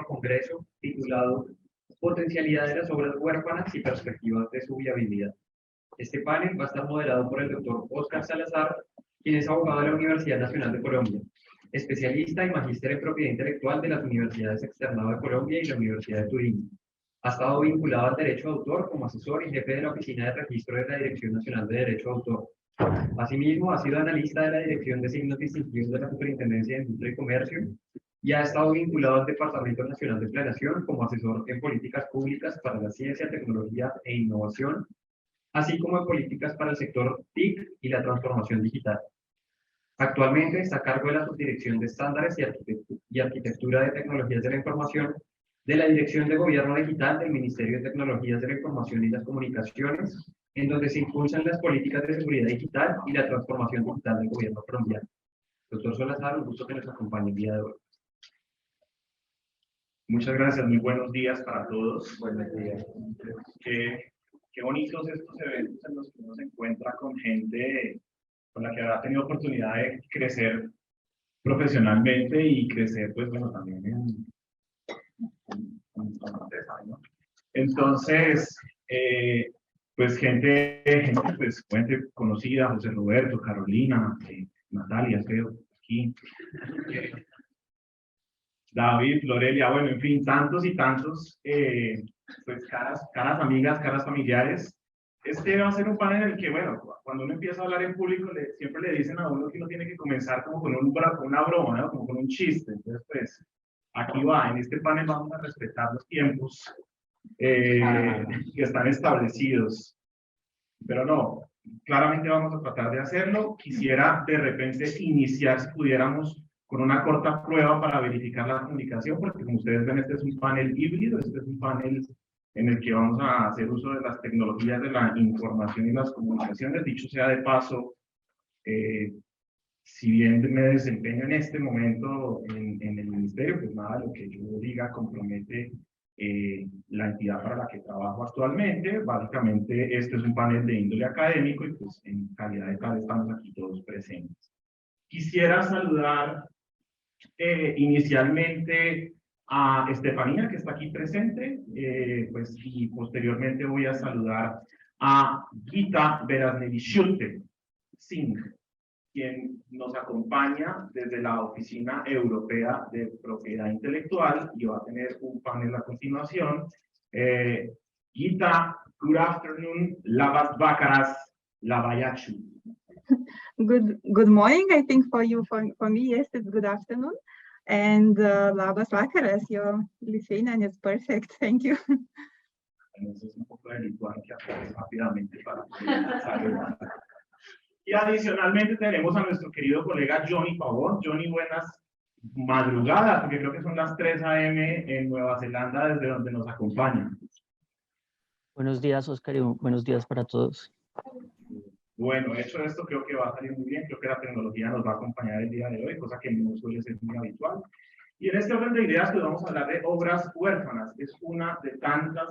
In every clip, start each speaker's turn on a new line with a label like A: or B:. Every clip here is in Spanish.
A: congreso titulado Potencialidad de las obras huérfanas y perspectivas de su viabilidad. Este panel va a estar moderado por el doctor Óscar Salazar, quien es abogado de la Universidad Nacional de Colombia, especialista y magíster en propiedad intelectual de las Universidades Externado de Colombia y la Universidad de Turín. Ha estado vinculado al derecho de autor como asesor y jefe de la Oficina de Registro de la Dirección Nacional de Derecho de Autor. Asimismo, ha sido analista de la Dirección de Signos Distintivos de la Superintendencia de Industria y Comercio y ha estado vinculado al Departamento Nacional de Planeación como asesor en políticas públicas para la ciencia, tecnología e innovación, así como en políticas para el sector TIC y la transformación digital. Actualmente está a cargo de la Subdirección de Estándares y Arquitectura de Tecnologías de la Información de la Dirección de Gobierno Digital del Ministerio de Tecnologías de la Información y las Comunicaciones, en donde se impulsan las políticas de seguridad digital y la transformación digital del gobierno colombiano. Doctor Salazar, un gusto que nos acompañe el día de hoy.
B: Muchas gracias, muy buenos días para todos. Buenos días. Qué bonitos estos eventos en los que uno se encuentra con gente con la que habrá tenido oportunidad de crecer profesionalmente y crecer, pues bueno, también en ¿no? Entonces, pues gente pues, conocida, José Roberto, Carolina, Natalia, creo, aquí, David, Lorelia, bueno, en fin, tantos y tantos, pues caras amigas, caras familiares. Este va a ser un panel en el que, bueno, cuando uno empieza a hablar en público, siempre le dicen a uno que uno tiene que comenzar como con una broma, ¿no? Como con un chiste. Entonces, pues, aquí va, en este panel vamos a respetar los tiempos que están establecidos. Pero no, claramente vamos a tratar de hacerlo. Quisiera de repente iniciar, si pudiéramos, con una corta prueba para verificar la comunicación, porque como ustedes ven, este es un panel híbrido, este es un panel en el que vamos a hacer uso de las tecnologías de la información y las comunicaciones. Dicho sea de paso, si bien me desempeño en este momento en el ministerio, pues nada, lo que yo diga compromete la entidad para la que trabajo actualmente. Básicamente, este es un panel de índole académico y pues en calidad de tal estamos aquí todos presentes. Quisiera saludar inicialmente a Estefanía, que está aquí presente, pues, y posteriormente voy a saludar a Gita Berasnevishulte Singh, quien nos acompaña desde la Oficina Europea de Propiedad Intelectual y va a tener un panel a continuación. Gita, good afternoon, Labas Vakaras, Lavayachu.
C: Good morning, I think for you, for me, yes, it's good afternoon. And Labas Vakaras, your Lithuanian is perfect, thank you.
B: Entonces, un poco de lituano que aprendí rápidamente para saludar. Y adicionalmente tenemos a nuestro querido colega Johnny Pavón. Johnny, buenas madrugadas, porque creo que son las 3 a.m. en Nueva Zelanda, desde donde nos acompañan.
D: Buenos días, Oscar, y buenos días para todos.
B: Bueno, hecho esto, creo que va a salir muy bien. Creo que la tecnología nos va a acompañar el día de hoy, cosa que no suele ser muy habitual. Y en este orden de ideas, pues vamos a hablar de obras huérfanas. Es una de tantas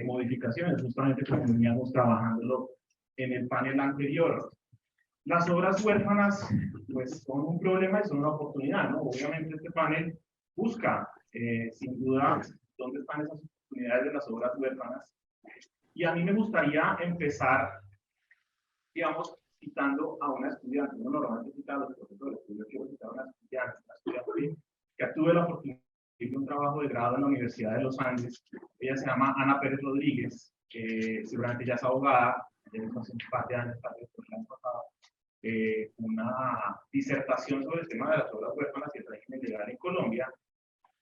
B: modificaciones, justamente como veníamos trabajándolo en el panel anterior. Las obras huérfanas, pues, son un problema y son una oportunidad, ¿no? Obviamente este panel busca, sin duda, dónde están esas oportunidades de las obras huérfanas. Y a mí me gustaría empezar, digamos, citando a una estudiante. Uno normalmente cita a los profesores, pero yo quiero citar a una estudiante que tuve la oportunidad de un trabajo de grado en la Universidad de los Andes. Ella se llama Ana Pérez Rodríguez, que seguramente ya es abogada, ya hace un par de años, tal vez, el año pasado, una disertación sobre el tema de las obras huérfanas y el régimen legal en Colombia.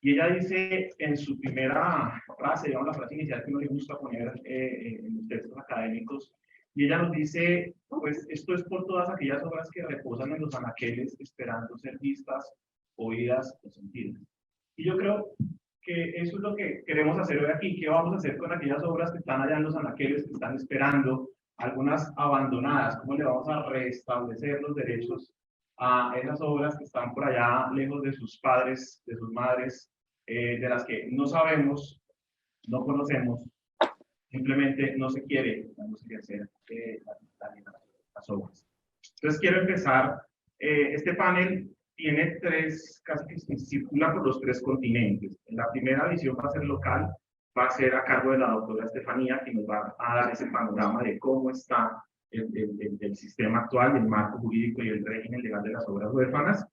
B: Y ella dice en su primera frase, digamos la frase inicial que no le gusta poner en los textos académicos, y ella nos dice, pues esto es por todas aquellas obras que reposan en los anaqueles esperando ser vistas, oídas o sentidas. Y yo creo que eso es lo que queremos hacer hoy aquí. ¿Qué vamos a hacer con aquellas obras que están allá en los anaqueles, que están esperando, algunas abandonadas? ¿Cómo le vamos a restablecer los derechos a esas obras que están por allá lejos de sus padres, de sus madres, de las que no sabemos, no conocemos, simplemente no se quiere hacer las obras? Entonces quiero empezar este panel tiene tres, casi que circula por los tres continentes. La primera visión va a ser local, va a ser a cargo de la doctora Estefanía, que nos va a dar ese panorama de cómo está el sistema actual, el marco jurídico y el régimen legal de las obras huérfanas.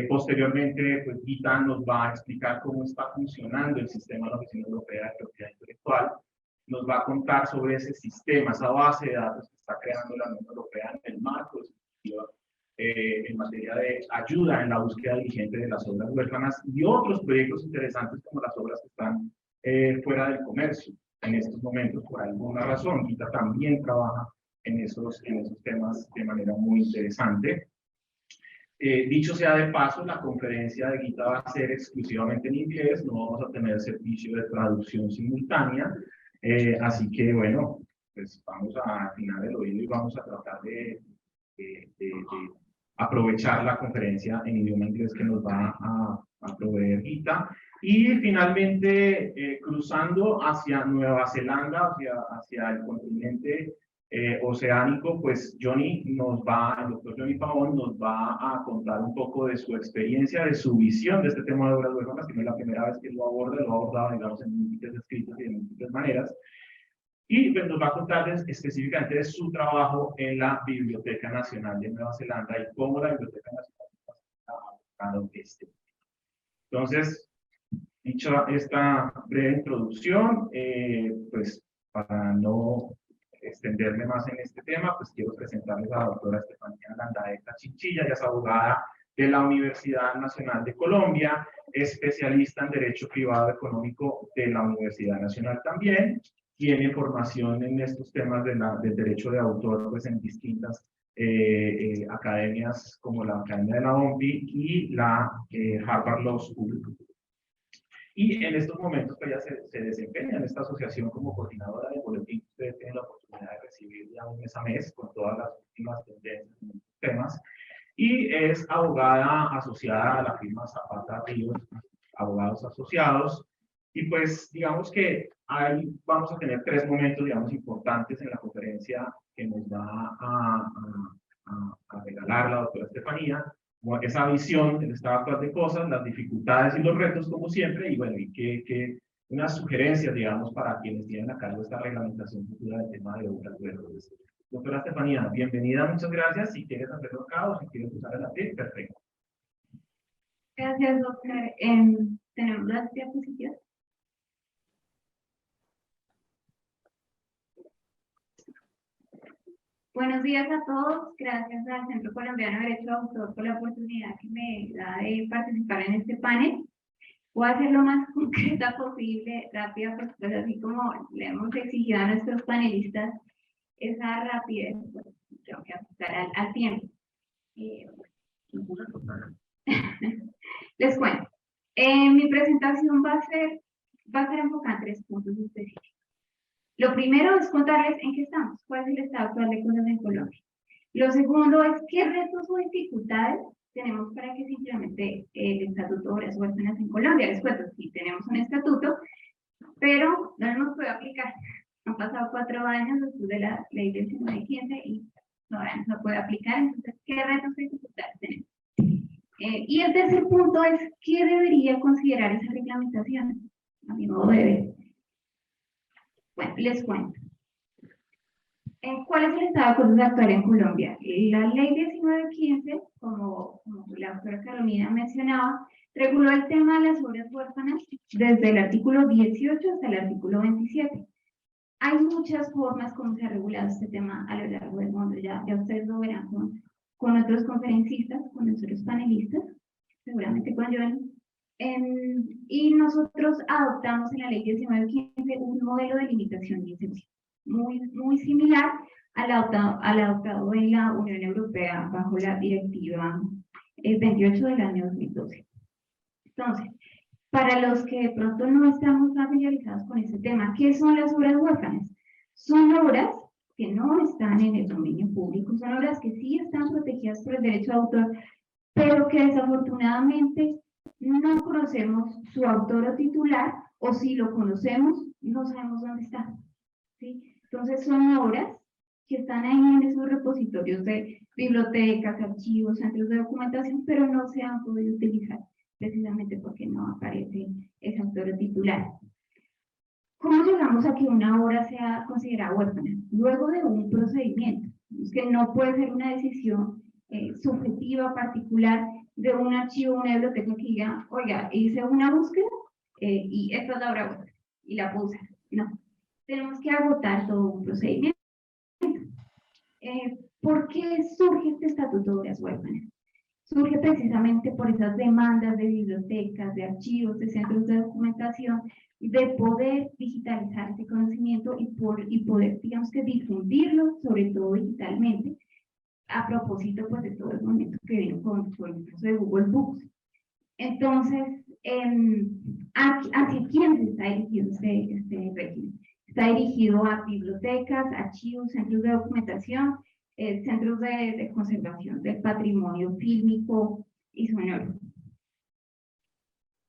B: Posteriormente, pues Gita nos va a explicar cómo está funcionando el sistema de la Oficina Europea de Propiedad Intelectual, nos va a contar sobre ese sistema, esa base de datos que está creando la Unión Europea en el marco en materia de ayuda en la búsqueda diligente de las obras huérfanas y otros proyectos interesantes como las obras que están fuera del comercio en estos momentos por alguna razón. Gita también trabaja en esos temas de manera muy interesante. Dicho sea de paso, la conferencia de Gita va a ser exclusivamente en inglés, no vamos a tener servicio de traducción simultánea, así que bueno, pues vamos a afinar el oído y vamos a tratar de aprovechar la conferencia en idioma inglés que nos va a proveer Gita. Y finalmente, cruzando hacia Nueva Zelanda, hacia el continente oceánico, pues el doctor Johnny Pavón nos va a contar un poco de su experiencia, de su visión de este tema de obras huérfanas, que no es la primera vez que lo aborda, lo ha abordado, digamos, en múltiples escritos y de múltiples maneras. Y pues, nos va a contar específicamente de su trabajo en la Biblioteca Nacional de Nueva Zelanda y cómo la Biblioteca Nacional ha abordado este. Entonces, dicha esta breve introducción, pues para no extenderme más en este tema, pues quiero presentarles a la doctora Estefanía Landaeta Chinchilla. Ella es abogada de la Universidad Nacional de Colombia, especialista en Derecho Privado Económico de la Universidad Nacional también. Tiene formación en estos temas del derecho de autor pues, en distintas academias como la Academia de la OMPI y la Harvard Law School. Y en estos momentos pues, ella se desempeña en esta asociación como coordinadora de boletín. Ustedes tienen la oportunidad de recibir ya un mes a mes con todas las últimas tendencias en estos temas. Y es abogada asociada a la firma Zapata Ríos, abogados asociados. Y pues digamos que ahí vamos a tener tres momentos, digamos, importantes en la conferencia que nos va a regalar la doctora Estefanía. Esa visión del estado actual de cosas, las dificultades y los retos, como siempre, y bueno, y unas sugerencias, digamos, para quienes tienen a cargo esta reglamentación futura del tema de obras huérfanas. Doctora Estefanía, bienvenida, muchas gracias. Si quieres hacerlo acá o si quieres usar el lápiz, perfecto.
E: Gracias, doctor. ¿Tenemos las diapositivas? Buenos días a todos. Gracias al Centro Colombiano de Derecho de Autor por la oportunidad que me da de participar en este panel. Voy a ser lo más concreta posible, rápida, porque pues así como le hemos exigido a nuestros panelistas esa rapidez, pues tengo que ajustar al tiempo. Les cuento. Mi presentación va a ser enfocada en 3 puntos específicos. Lo primero es contarles en qué estamos, cuál es el estado actual de cosas en Colombia. Lo segundo es qué retos o dificultades tenemos para que se implemente el Estatuto de Obras Huérfanas en Colombia. Les cuento, sí tenemos un estatuto, pero no nos puede aplicar. Han pasado 4 años después de la ley 1915 y todavía no se puede aplicar. Entonces, ¿qué retos o dificultades tenemos? Y el tercer punto es, ¿qué debería considerar esa reglamentación? A mi modo de ver. Bueno, les cuento. ¿Cuál es el estado de cosas actual en Colombia? La ley 1915, como la doctora Carolina mencionaba, reguló el tema de las obras huérfanas desde el artículo 18 hasta el artículo 27. Hay muchas formas como se ha regulado este tema a lo largo del mundo. Ya ustedes lo verán con otros conferencistas, con otros panelistas, seguramente con Joel. Y nosotros adoptamos en la ley 1915 un modelo de limitación y excepción muy similar al adoptado en la Unión Europea bajo la directiva 28 del año 2012. Entonces, para los que de pronto no estamos familiarizados con este tema, ¿qué son las obras huérfanas? Son obras que no están en el dominio público, son obras que sí están protegidas por el derecho de autor, pero que desafortunadamente no conocemos su autor o titular, o si lo conocemos, no sabemos dónde está. ¿Sí? Entonces son obras que están ahí en esos repositorios de bibliotecas, archivos, centros de documentación, pero no se han podido utilizar, precisamente porque no aparece ese autor titular. ¿Cómo llegamos a que una obra sea considerada huérfana? Luego de un procedimiento. Es que no puede ser una decisión subjetiva, particular, de un archivo, una biblioteca que diga, oiga, hice una búsqueda y esta es la obra huérfana y la puse. No, tenemos que agotar todo un procedimiento. ¿Por qué surge este estatuto de obras huérfanas? Surge precisamente por esas demandas de bibliotecas, de archivos, de centros de documentación, de poder digitalizar ese conocimiento y poder, digamos que difundirlo, sobre todo digitalmente, a propósito pues de todo el momento que vino con el caso de Google Books. Entonces, ¿hacia quién se está dirigido este régimen? Está dirigido a bibliotecas, archivos, centros de documentación, centros de conservación del patrimonio fílmico y sonoro.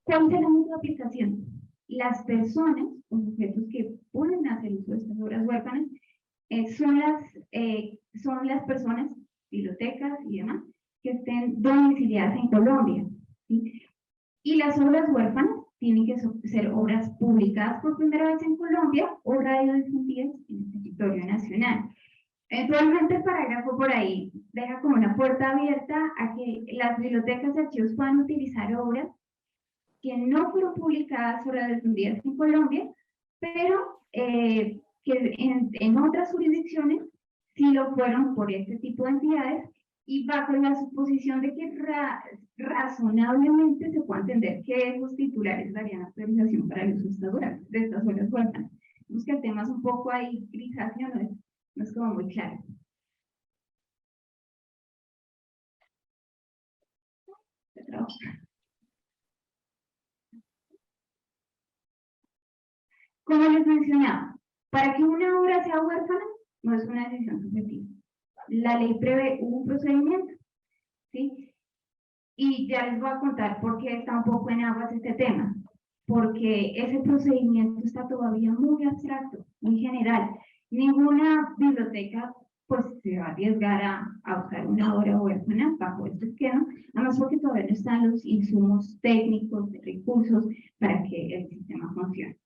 E: ¿Cuál es la única aplicación? Las personas o sujetos que pueden hacer uso de estas obras huérfanas son las personas, bibliotecas y demás, que estén domiciliadas en Colombia, ¿sí? Y las obras huérfanas tienen que ser obras publicadas por primera vez en Colombia o radiodifundidas en el territorio nacional. Eventualmente el parágrafo por ahí deja como una puerta abierta a que las bibliotecas y archivos puedan utilizar obras que no fueron publicadas o radiodifundidas en Colombia, pero que en otras jurisdicciones sí lo fueron por este tipo de entidades, y bajo la suposición de que razonablemente se puede entender que esos titulares darían autorización para el uso de estas obras huérfanas. Vemos que el tema es un poco ahí grisáceo, no es como muy claro. Como les mencionaba, para que una obra sea huérfana no es una decisión subjetiva. La ley prevé un procedimiento, ¿sí? Y ya les voy a contar por qué está un poco en aguas este tema. Porque ese procedimiento está todavía muy abstracto, muy general. Ninguna biblioteca pues se va a arriesgar a usar una obra huérfana bajo este esquema, además porque todavía no están los insumos técnicos, de recursos para que el sistema funcione.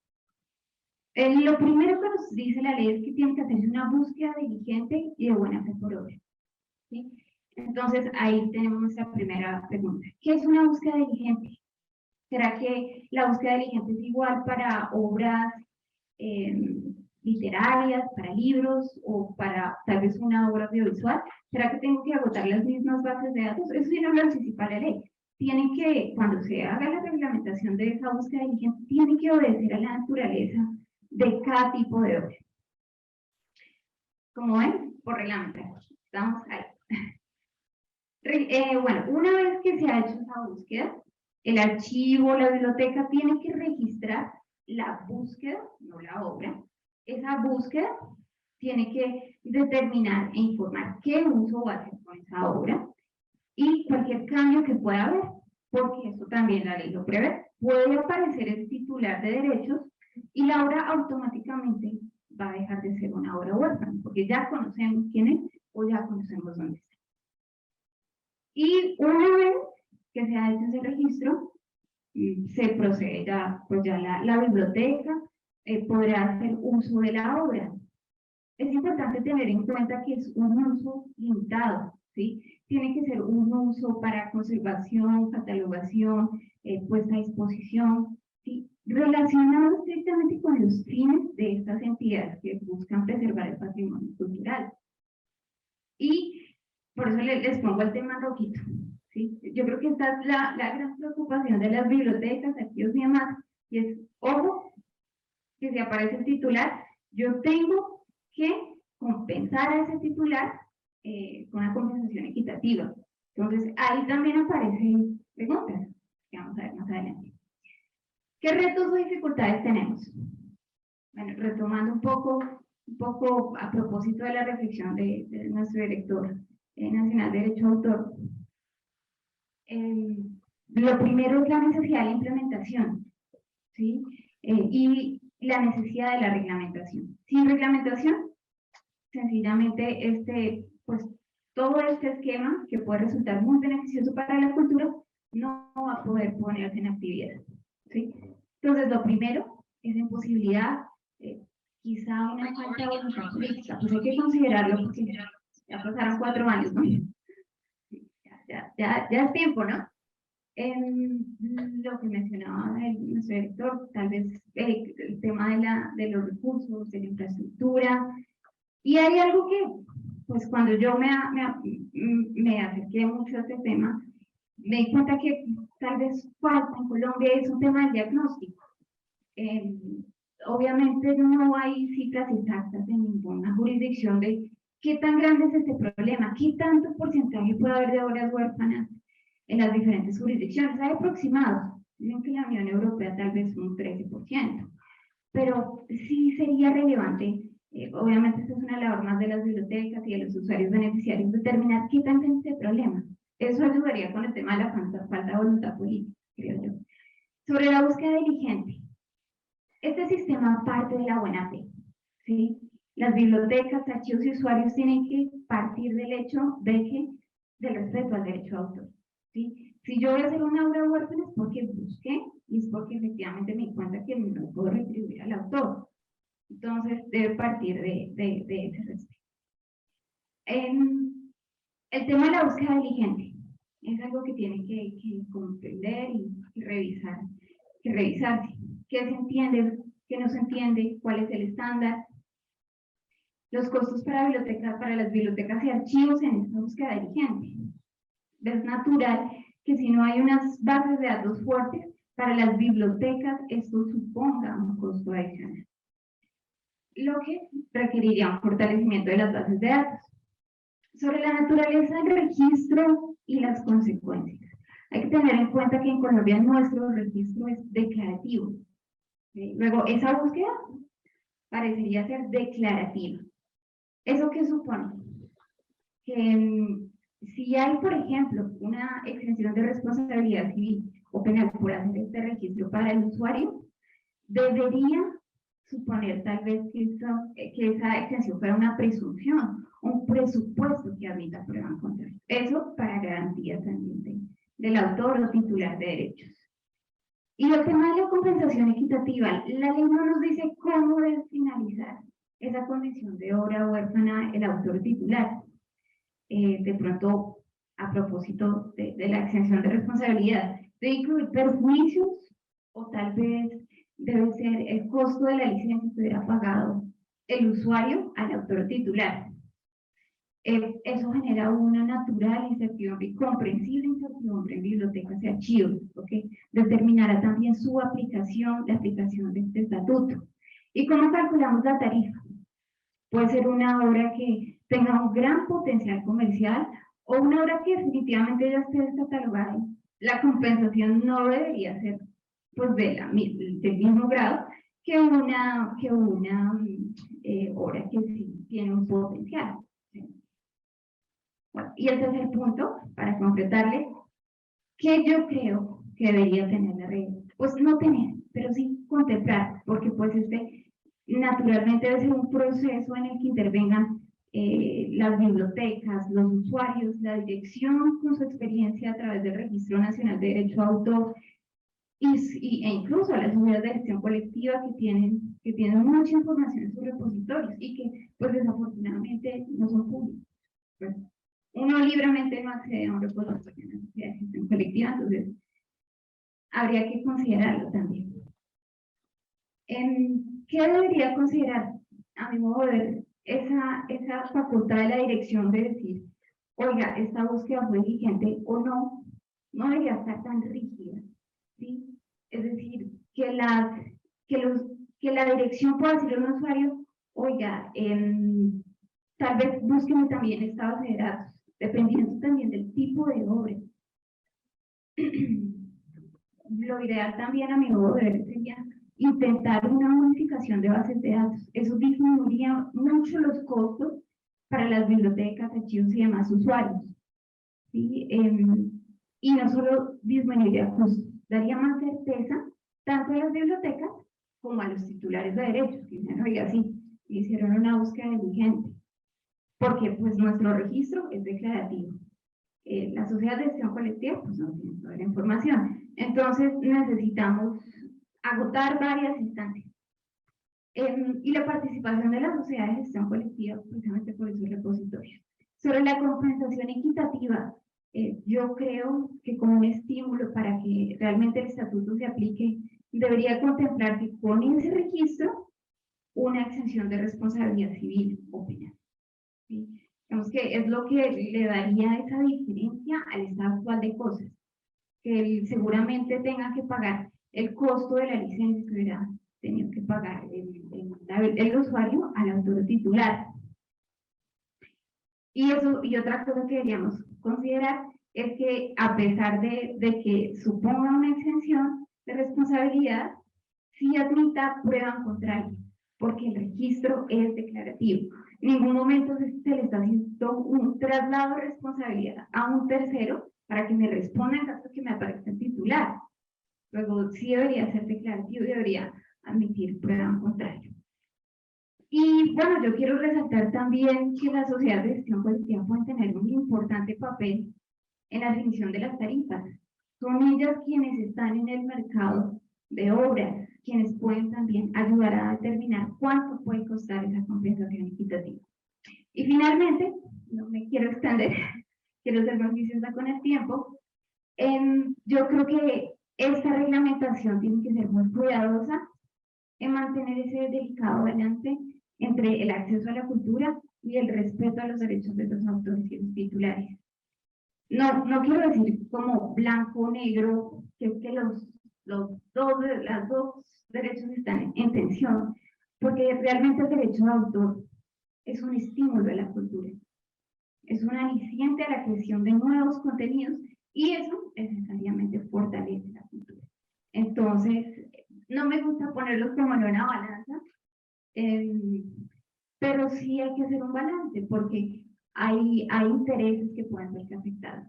E: Lo primero que nos dice la ley es que tiene que hacerse una búsqueda diligente y de buena fe por obra, ¿sí? Entonces ahí tenemos nuestra primera pregunta. ¿Qué es una búsqueda diligente? ¿Será que la búsqueda diligente es igual para obras literarias, para libros o para tal vez una obra audiovisual? ¿Será que tengo que agotar las mismas bases de datos? Eso sí no lo anticipa la ley. Tienen que, cuando se haga la reglamentación de esa búsqueda diligente, tiene que obedecer a la naturaleza de cada tipo de obra. Como ven, por reglamentación. Estamos ahí. Bueno, una vez que se ha hecho esa búsqueda, el archivo, la biblioteca tiene que registrar la búsqueda, no la obra. Esa búsqueda tiene que determinar e informar qué uso va a hacer con esa obra y cualquier cambio que pueda haber, porque eso también la ley lo prevé. Puede aparecer el titular de derechos y la obra automáticamente va a dejar de ser una obra huérfana, porque ya conocemos quién es o ya conocemos dónde está. Y una vez que se ha hecho ese registro, se procede ya, pues ya la biblioteca podrá hacer uso de la obra. Es importante tener en cuenta que es un uso limitado, ¿sí? Tiene que ser un uso para conservación, catalogación, puesta a disposición, ¿sí? Relacionado estrictamente con los fines de estas entidades que buscan preservar el patrimonio cultural. Y por eso les pongo el tema rojito, ¿sí? Yo creo que esta es la gran preocupación de las bibliotecas, archivos y demás, y es, ojo, que si aparece el titular, yo tengo que compensar a ese titular con una compensación equitativa. Entonces, ahí también aparecen preguntas que vamos a ver más adelante. ¿Qué retos o dificultades tenemos? Bueno, retomando un poco a propósito de la reflexión de nuestro director nacional de Derecho de Autor. Lo primero es la necesidad de la implementación, ¿sí? Y la necesidad de la reglamentación. Sin reglamentación, sencillamente pues todo este esquema que puede resultar muy beneficioso para la cultura no va a poder ponerse en actividad, ¿sí? Entonces, lo primero es imposibilidad, quizá una falta de voluntad política, pues hay que considerarlo porque ya pasaron 4 años, ¿no? Ya es tiempo, ¿no? Lo que mencionaba nuestro director, tal vez el tema de los recursos, de la infraestructura, y hay algo que, pues cuando yo me acerqué mucho a este tema, me di cuenta que tal vez falta en Colombia es un tema del diagnóstico. Obviamente no hay cifras exactas en ninguna jurisdicción de qué tan grande es este problema, qué tanto porcentaje puede haber de obras huérfanas en las diferentes jurisdicciones. Hay aproximados, dicen que la Unión Europea tal vez un 13%, pero sí sería relevante, obviamente esta es una labor más de las bibliotecas y de los usuarios beneficiarios, determinar qué tan grande es este problema. Eso ayudaría con el tema de la falta de voluntad política, creo yo. Sobre la búsqueda diligente. Este sistema parte de la buena fe, ¿sí? Las bibliotecas, archivos y usuarios tienen que partir del hecho del respeto al derecho de autor, ¿sí? Si yo voy a hacer una obra huérfana es porque busqué y es porque efectivamente me di cuenta que no puedo retribuir al autor. Entonces, debe partir de ese respeto. El tema de la búsqueda diligente es algo que tiene que comprender y revisar, revisarse. ¿Qué se entiende? ¿Qué no se entiende? ¿Cuál es el estándar? Los costos para las bibliotecas y archivos en esta búsqueda diligente. Es natural que si no hay unas bases de datos fuertes, para las bibliotecas esto suponga un costo adicional, lo que requeriría un fortalecimiento de las bases de datos. Sobre la naturaleza del registro y las consecuencias. Hay que tener en cuenta que en Colombia nuestro registro es declarativo. Luego, esa búsqueda parecería ser declarativa. ¿Eso qué supone? Que si hay, por ejemplo, una exención de responsabilidad civil o penal por hacer este registro para el usuario, debería suponer tal vez que esa exención fuera una presunción, un presupuesto que admita prueba en contrario. Eso para garantías también del autor o titular de derechos. Y el tema de la compensación equitativa, la ley no nos dice cómo debe finalizar esa condición de obra huérfana el autor titular. De pronto, a propósito de la exención de responsabilidad, debe incluir perjuicios o tal vez debe ser el costo de la licencia que hubiera pagado el usuario al autor titular. Eso genera una natural incertidumbre y comprensible incertidumbre en bibliotecas y archivos, ¿okay? Determinará también su aplicación, la aplicación de este estatuto. ¿Y cómo calculamos la tarifa? Puede ser una obra que tenga un gran potencial comercial o una obra que definitivamente ya esté descatalogada. La compensación no debería ser pues del mismo grado que una obra que sí tiene un potencial. ¿Sí? Bueno, y el tercer punto, para completarle, que yo creo que debería tener la regla, pues no tener, pero sí contemplar, porque pues naturalmente debe ser un proceso en el que intervengan las bibliotecas, los usuarios, la dirección con su experiencia a través del Registro Nacional de Derecho a Autor e incluso las unidades de gestión colectiva que tienen mucha información en sus repositorios y que pues desafortunadamente no son públicos. Pues, uno libremente no accede a un repositorio de gestión colectiva, entonces habría que considerarlo también. ¿Qué debería considerar, a mi modo de ver, esa facultad de la dirección de decir, oiga, esta búsqueda fue diligente o no? No debería estar tan rígida, ¿sí? Es decir, que la dirección pueda decirle a un usuario, oiga, tal vez búsqueme también esta base de datos, dependiendo también del tipo de obra. Lo ideal también, a mi modo de ver, sería intentar una unificación de bases de datos. Eso disminuiría mucho los costos para las bibliotecas, archivos y demás usuarios, ¿sí? Y no solo disminuiría costos, daría más certeza tanto a las bibliotecas como a los titulares de derechos, que dicen, oiga, sí, hicieron una búsqueda diligente. porque pues nuestro registro es declarativo. La sociedad de gestión colectiva pues no tiene toda la información. Entonces necesitamos agotar varias instancias. Y la participación de la sociedad de gestión colectiva, precisamente por esos repositorios. Sobre la compensación equitativa, yo creo que como un estímulo para que realmente el estatuto se aplique, debería contemplar que con ese registro una exención de responsabilidad civil o penal. ¿Sí? Digamos que es lo que le daría esa diferencia al estado actual de cosas, que él seguramente tenga que pagar el costo de la licencia que hubiera tenido que pagar el usuario al autor titular. Y otra cosa que deberíamos considerar es que a pesar de que suponga una exención de responsabilidad, sí admita prueba en contrario, porque el registro es declarativo. En ningún momento se le está haciendo un traslado de responsabilidad a un tercero para que me responda en caso de que me aparezca el titular. Luego sí debería ser declarativo y debería admitir prueba en contrario. Y bueno, yo quiero resaltar también que las sociedades de gestión colectiva pueden tener un importante papel en la definición de las tarifas. Son ellas quienes están en el mercado de obras, quienes pueden también ayudar a determinar cuánto puede costar esa compensación equitativa. Y finalmente, no me quiero extender, quiero ser más viciosa con el tiempo, yo creo que esta reglamentación tiene que ser muy cuidadosa en mantener ese delicado balance entre el acceso a la cultura y el respeto a los derechos de los autores y los titulares. No quiero decir como blanco o negro, que es que los dos derechos están en tensión, porque realmente el derecho de autor es un estímulo de la cultura, es un aliciente a la creación de nuevos contenidos y eso necesariamente fortalece la cultura. Entonces, no me gusta ponerlos como en una balanza, pero sí hay que hacer un balance porque hay intereses que pueden verse afectados,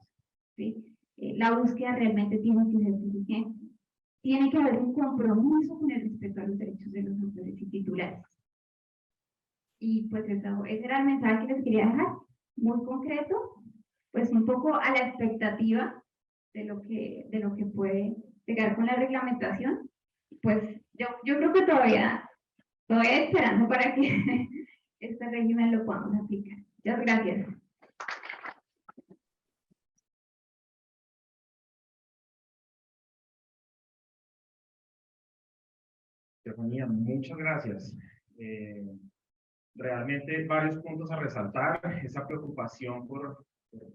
E: ¿sí? La búsqueda realmente tiene que ser diligente. Tiene que haber un compromiso con el respeto a los derechos de los autores y titulares. Y pues eso, ese era el mensaje que les quería dejar, muy concreto, pues un poco a la expectativa de lo que puede llegar con la reglamentación. Pues yo creo que todavía esperando para que este régimen lo podamos aplicar. Muchas gracias.
B: Estefanía, muchas gracias. Realmente varios puntos a resaltar. Esa preocupación por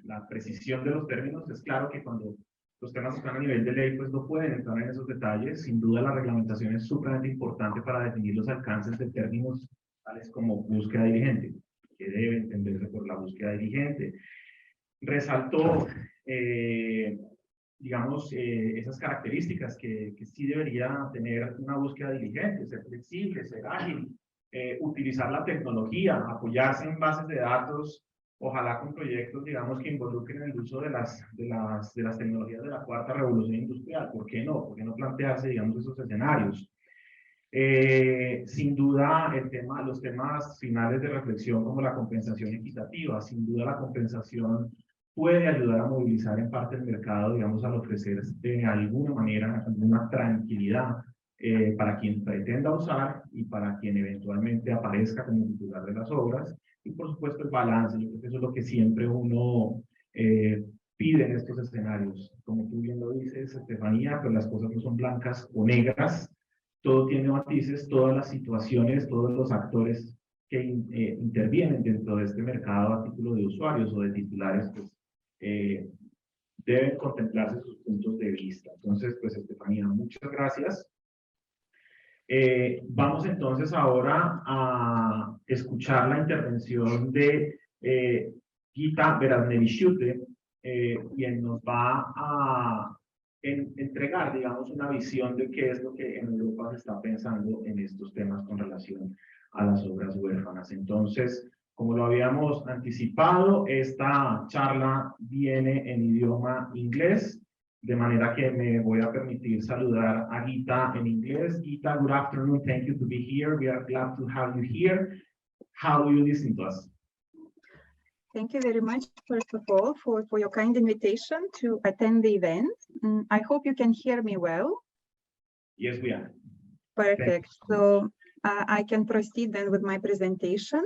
B: la precisión de los términos. Es claro que cuando los temas están a nivel de ley, pues no pueden entrar en esos detalles. Sin duda la reglamentación es sumamente importante para definir los alcances de términos tales como búsqueda diligente, que debe entenderse por la búsqueda diligente. Resaltó, digamos, esas características que sí debería tener una búsqueda diligente, ser flexible, ser ágil, utilizar la tecnología, apoyarse en bases de datos, ojalá con proyectos, digamos, que involucren el uso de las tecnologías de la cuarta revolución industrial. ¿Por qué no? ¿Por qué no plantearse, digamos, esos escenarios? Sin duda, los temas finales de reflexión como la compensación equitativa. Sin duda la compensación puede ayudar a movilizar en parte el mercado, digamos, al ofrecer de alguna manera alguna tranquilidad para quien pretenda usar y para quien eventualmente aparezca como titular de las obras. Y por supuesto el balance. Yo creo que eso es lo que siempre uno pide en estos escenarios. Como tú bien lo dices, Estefanía, pues las cosas no son blancas o negras. Todo tiene matices, todas las situaciones, todos los actores que intervienen dentro de este mercado a título de usuarios o de titulares, pues deben contemplarse sus puntos de vista. Entonces, pues Estefanía, muchas gracias. Vamos entonces ahora a escuchar la intervención de Gita Beraznevičiūtė, quien nos va a entregar, digamos, una visión de qué es lo que en Europa se está pensando en estos temas con relación a las obras huérfanas. Entonces, como lo habíamos anticipado, esta charla viene en idioma inglés, de manera que me voy a permitir saludar a Gita en inglés. Gita, good afternoon. Thank you to be here. We are glad to have you here. How do you listen to us?
C: Thank you very much, first of all, for your kind invitation to attend the event. I hope you can hear me well.
B: Yes, we are.
C: Perfect. So I can proceed then with my presentation.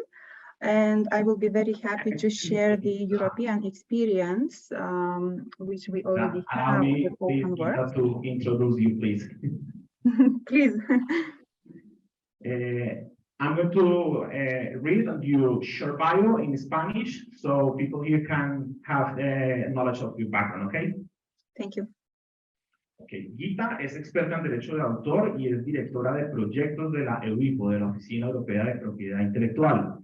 C: And I will be very happy to share the European experience, which we already
B: Allow
C: have
B: me,
C: with
B: please,
C: OpenWorks.
B: to introduce you, please.
C: Please.
B: I'm going to read your short bio in Spanish, so people here can have knowledge of your background, okay?
C: Thank you.
B: Okay. Gita es experta en Derecho de Autor y es directora de proyectos de la EUIPO, de la Oficina Europea de Propiedad Intelectual.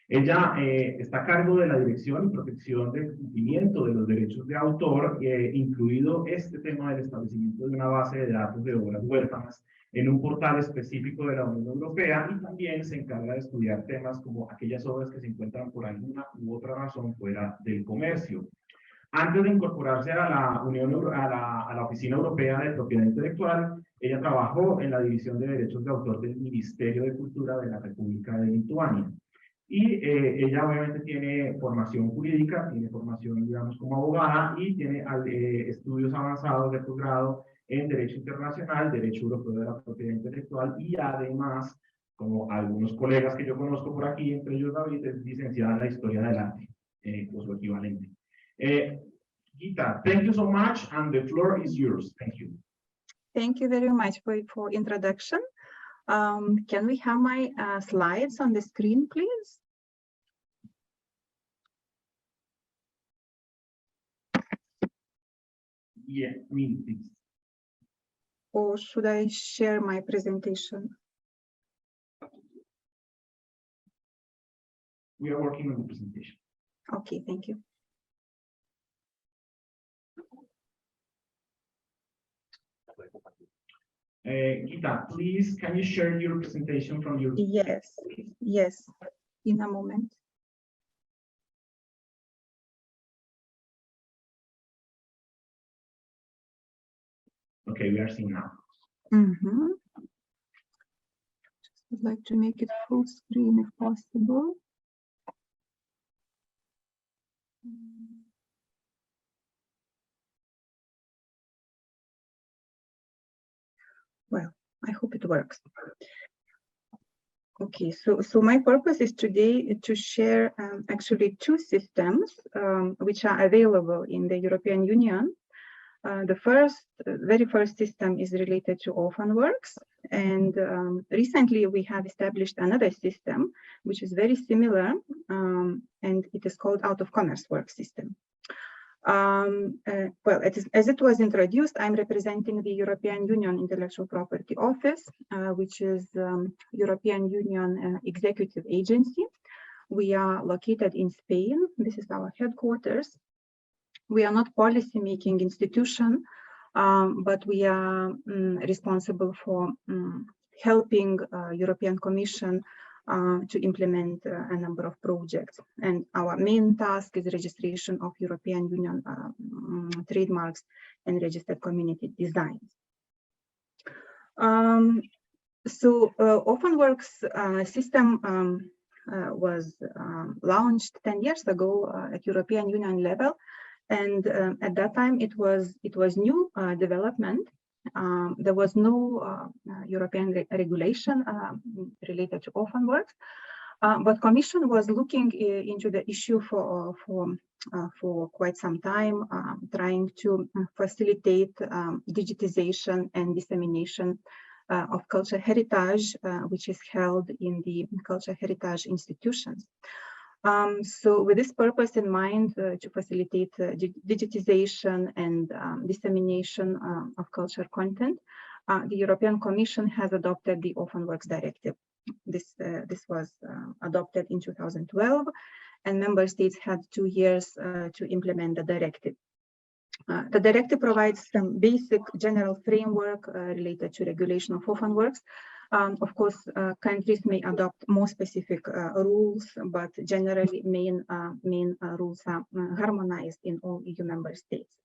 B: Ella está a cargo de la dirección y protección del cumplimiento de los derechos de autor, incluido este tema del establecimiento de una base de datos de obras huérfanas en un portal específico de la Unión Europea, y también se encarga de estudiar temas como aquellas obras que se encuentran por alguna u otra razón fuera del comercio. Antes de incorporarse a la Oficina Europea de Propiedad Intelectual, ella trabajó en la División de Derechos de Autor del Ministerio de Cultura de la República de Lituania. Y ella obviamente tiene formación jurídica, tiene formación, digamos, como abogada, y tiene estudios avanzados de posgrado en Derecho Internacional, Derecho Europeo de la Propiedad Intelectual, y además, como algunos colegas que yo conozco por aquí, entre ellos David, es licenciada en la Historia del Arte, o su equivalente. Gita, thank you so much, and the floor is yours. Thank you.
C: Thank you very much for introduction. Can we have my slides on the screen, please?
B: Yeah, me, please.
C: Or should I share my presentation?
B: We are working on the presentation.
C: Okay, thank you.
B: Gita, please, can you share your presentation from your...
C: Yes, in a moment.
B: Okay, we are seeing now.
C: Just would like to make it full screen if possible. Well, I hope it works. Okay, so my purpose is today to share actually two systems which are available in the European Union. The very first system is related to OpenWorks, and recently we have established another system which is very similar, and it is called Out of Commerce Work system. Well, as it was introduced, I'm representing the European Union Intellectual Property Office, which is European Union executive agency. We are located in Spain. This is our headquarters. We are not policy-making institution, but we are responsible for helping European Commission to implement a number of projects. And our main task is registration of European Union trademarks and registered community designs. So OpenWorks system was launched 10 years ago at European Union level. And at that time, it was new development. There was no European regulation related to OpenWorks, but Commission was looking into the issue for quite some time, trying to facilitate digitization and dissemination of cultural heritage, which is held in the cultural heritage institutions. So with this purpose in mind, to facilitate digitization and dissemination of cultural content, the European Commission has adopted the OpenWorks Directive. This was adopted in 2012, and member states had 2 years to implement the directive. The directive provides some basic general framework related to regulation of OpenWorks. Of course, countries may adopt more specific rules, but generally main rules are harmonized in all EU member states.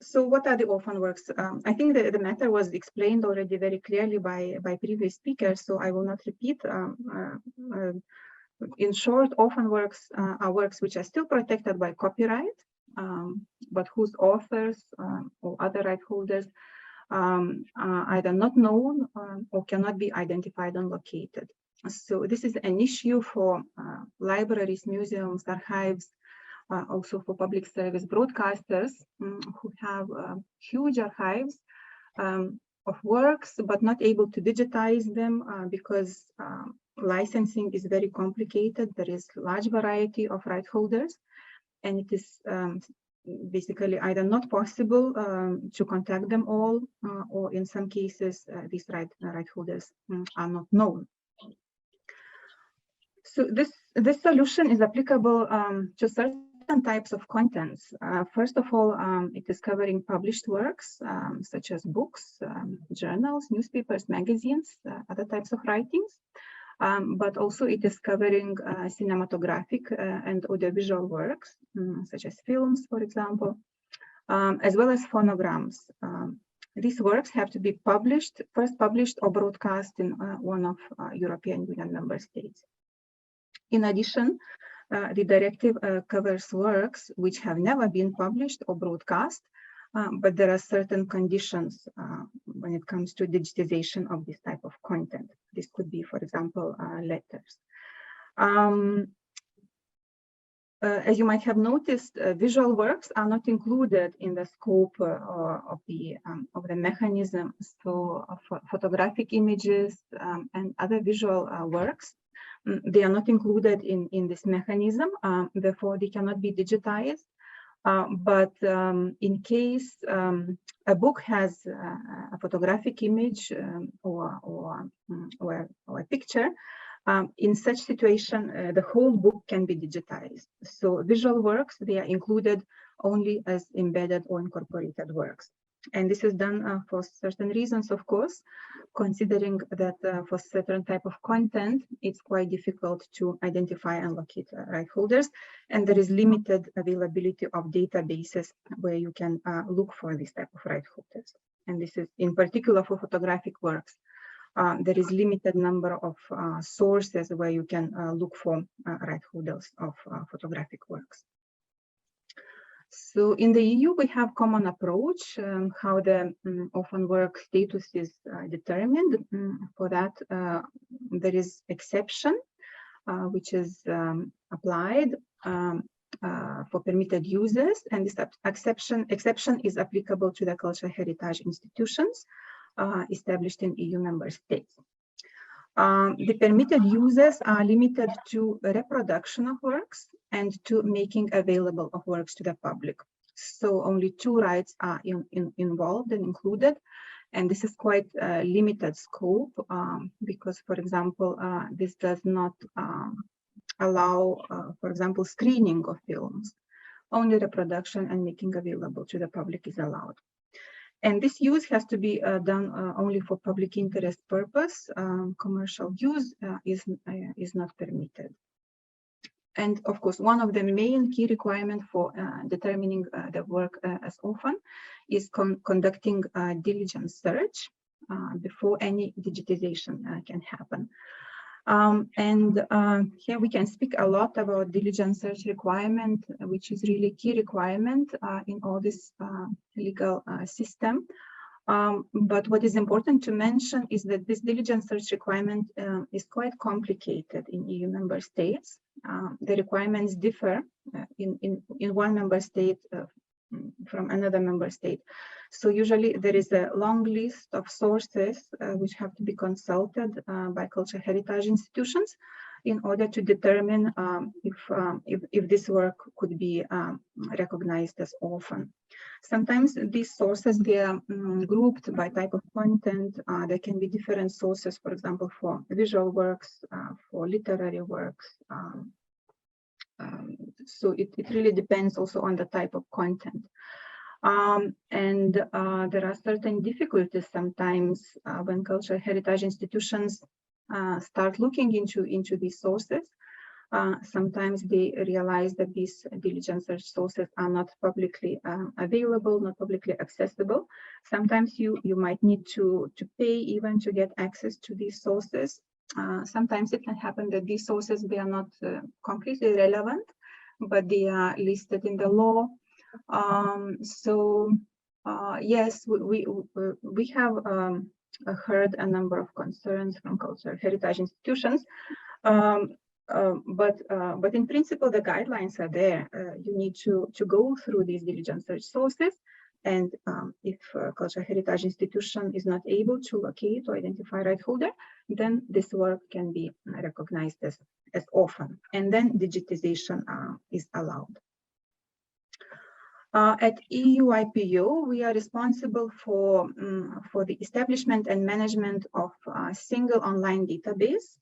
C: So what are the OpenWorks? I think the matter was explained already very clearly by previous speakers, so I will not repeat. in short, orphan works are works which are still protected by copyright, but whose authors or other right holders are either not known or cannot be identified and located. So this is an issue for libraries, museums, archives, also for public service broadcasters who have huge archives of works, but not able to digitize them because licensing is very complicated. There is large variety of right holders, and it is basically either not possible to contact them all, or in some cases, these right holders are not known. So this solution is applicable to certain types of contents. First of all, it is covering published works, such as books, journals, newspapers, magazines, other types of writings. But also it is covering cinematographic and audiovisual works, such as films, for example, as well as phonograms. These works have to be first published or broadcast in one of European Union member states. In addition, the directive covers works which have never been published or broadcast, but there are certain conditions when it comes to digitization of this type of content. This could be, for example, letters. As you might have noticed, visual works are not included in the scope of the mechanism. So, photographic images and other visual works, they are not included in this mechanism. Therefore, they cannot be digitized. But in case a book has a photographic image or a picture, in such situation, the whole book can be digitized. So visual works, they are included only as embedded or incorporated works. And this is done for certain reasons, of course, considering that for certain type of content, it's quite difficult to identify and locate right holders. And there is limited availability of databases where you can look for this type of right holders. And this is in particular for photographic works. There is limited number of sources where you can look for right holders of photographic works. So in the EU, we have common approach how the orphan work status is determined. For that, there is exception, which is applied for permitted uses, and this exception is applicable to the cultural heritage institutions established in EU member states. The permitted uses are limited to reproduction of works and to making available of works to the public. So only two rights are involved and included, and this is quite a limited scope because, for example, this does not allow, for example, screening of films. Only reproduction and making available to the public is allowed. And this use has to be done only for public interest purpose. Commercial use is not permitted. And of course, one of the main key requirements for determining the work as orphan is conducting a diligent search before any digitization can happen. Here we can speak a lot about diligent search requirement, which is really key requirement in all this legal system. But what is important to mention is that this diligent search requirement is quite complicated in EU member states. The requirements differ in one member state from another member state. So usually there is a long list of sources which have to be consulted by cultural heritage institutions in order to determine if this work could be recognized as orphan. Sometimes these sources, they are grouped by type of content. There can be different sources, for example, for visual works, for literary works. So it really depends also on the type of content. There are certain difficulties sometimes when cultural heritage institutions start looking into these sources. Sometimes they realize that these diligent search sources are not publicly available, not publicly accessible. Sometimes you might need to pay even to get access to these sources. Sometimes it can happen that these sources, they are not completely relevant, but they are listed in the law. Yes, we have heard a number of concerns from cultural heritage institutions, but in principle, the guidelines are there. You need to go through these diligent search sources, and if a cultural heritage institution is not able to locate or identify right holder, then this work can be recognized as orphan, and then digitization is allowed. At EU IPO, we are responsible for the establishment and management of a single online database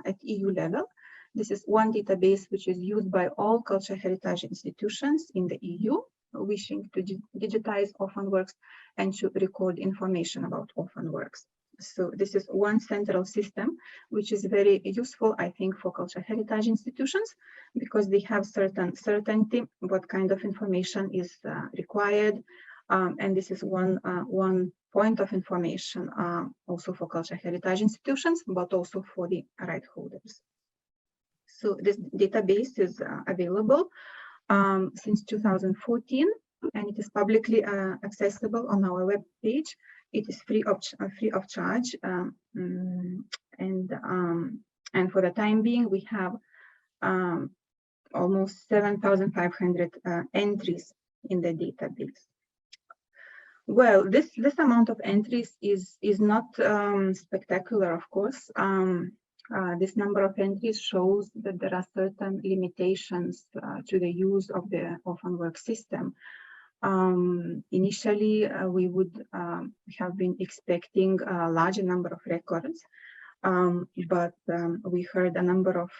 C: at EU level. This is one database which is used by all cultural heritage institutions in the EU wishing to digitize orphan works and to record information about orphan works. So this is one central system, which is very useful, I think, for cultural heritage institutions, because they have certain certainty what kind of information is required. And this is one point of information also for cultural heritage institutions, but also for the right holders. So this database is available since 2014, and it is publicly accessible on our web page. It is free of charge, and for the time being, we have almost 7,500 entries in the database. Well, this amount of entries is not spectacular, of course. This number of entries shows that there are certain limitations to the use of the orphan work system. Initially, we would have been expecting a larger number of records, but we heard a number of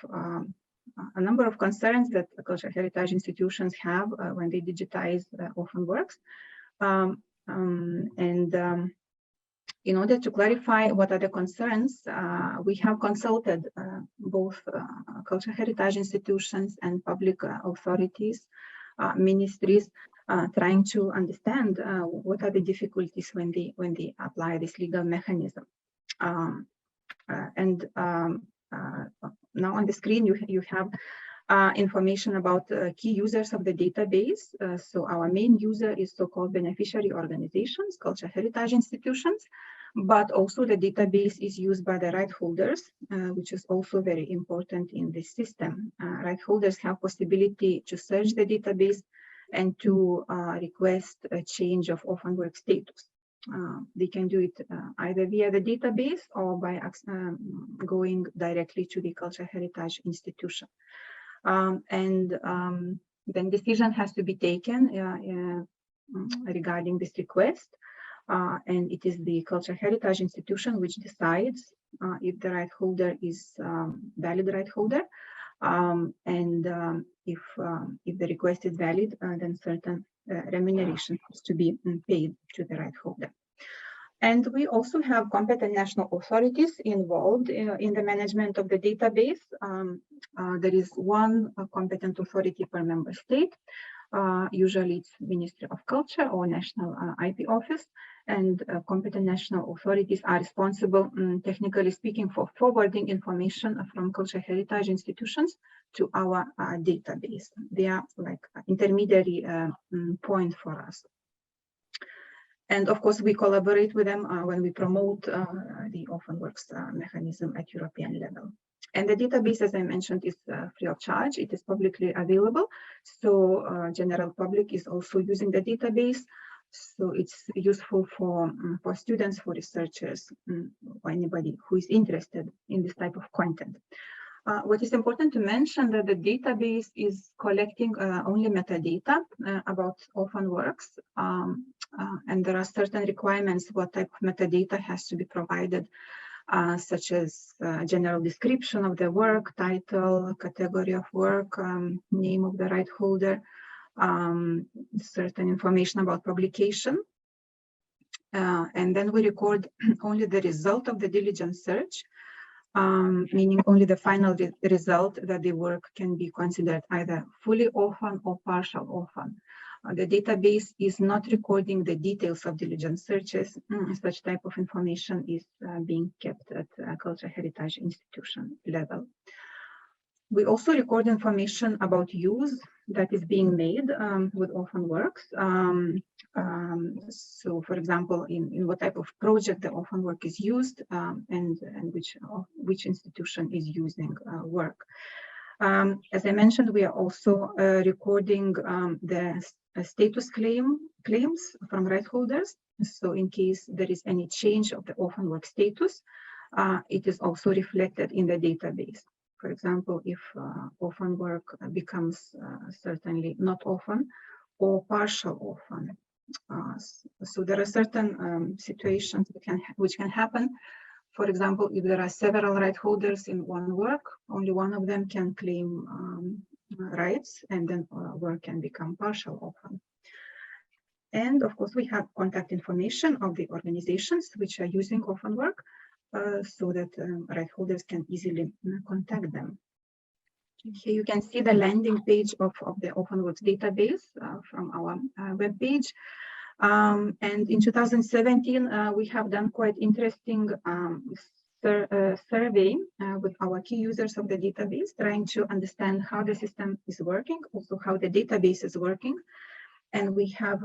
C: concerns that cultural heritage institutions have when they digitize orphan works. In order to clarify what are the concerns, we have consulted both cultural heritage institutions and public authorities, ministries, trying to understand what are the difficulties when they apply this legal mechanism. Now on the screen you have information about key users of the database. So our main user is so-called beneficiary organizations, cultural heritage institutions, but also the database is used by the right holders, which is also very important in this system. Right holders have possibility to search the database and to request a change of orphan work status. They can do it either via the database or by going directly to the cultural heritage institution. Then decision has to be taken regarding this request, and it is the cultural heritage institution which decides if the right holder is valid right holder, if the request is valid, then certain remuneration has to be paid to the right holder. And we also have competent national authorities involved in the management of the database. There is one competent authority per member state. Usually it's Ministry of Culture or National IP Office, and competent national authorities are responsible, technically speaking, for forwarding information from cultural heritage institutions to our database. They are like intermediary point for us. And of course, we collaborate with them when we promote the orphan works mechanism at European level. And the database, as I mentioned, is free of charge. It is publicly available. So general public is also using the database. So it's useful for students, for researchers, or anybody who is interested in this type of content. What is important to mention that the database is collecting only metadata about orphan works. And there are certain requirements what type of metadata has to be provided, such as general description of the work, title, category of work, name of the right holder, certain information about publication. And then we record only the result of the diligent search, meaning only the final result that the work can be considered either fully orphan or partial orphan. The database is not recording the details of diligent searches. Such type of information is being kept at cultural heritage institution level. We also record information about use that is being made with orphan works. So, for example, in what type of project the orphan work is used and which institution is using work. As I mentioned, we are also recording the status claims from right holders. So in case there is any change of the orphan work status, it is also reflected in the database. For example, if orphan work becomes certainly not orphan or partial orphan. So there are certain situations which can happen. For example, if there are several right holders in one work, only one of them can claim rights, and then work can become partial orphan. And of course, we have contact information of the organizations which are using orphan work, so that right holders can easily contact them. Here you can see the landing page of the orphan works database from our web page. And in 2017, we have done quite interesting survey with our key users of the database, trying to understand how the system is working, also how the database is working. And we have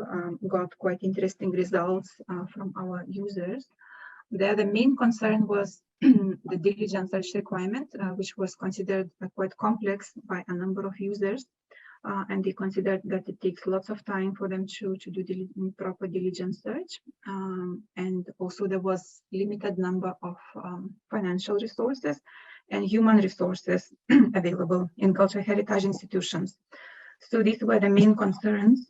C: got quite interesting results from our users. There, the main concern was the diligent search requirement, which was considered quite complex by a number of users. And they considered that it takes lots of time for them to do proper diligent search. And also there was limited number of financial resources and human resources available in cultural heritage institutions. So these were the main concerns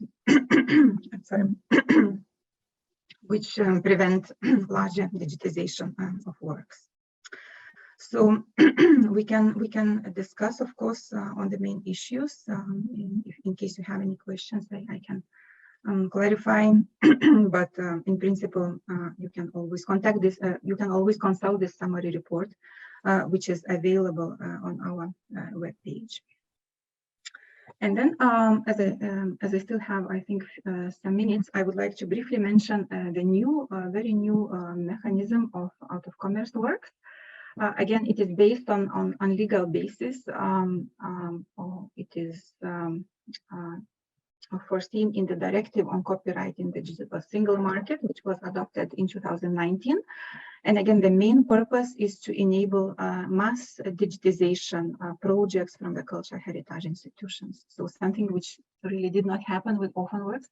C: which prevent larger digitization of works. So we can discuss, of course, on the main issues. In case you have any questions, I can clarify. But in principle, you can always contact this. You can always consult this summary report, which is available on our web page. And then, as I still have, I think, some minutes, I would like to briefly mention the new, very new mechanism of out-of-commerce works. Again, it is based on legal basis. It is foreseen in the Directive on Copyright in the Digital Single Market, which was adopted in 2019. And again, the main purpose is to enable mass digitization projects from the cultural heritage institutions. So something which really did not happen with orphan works.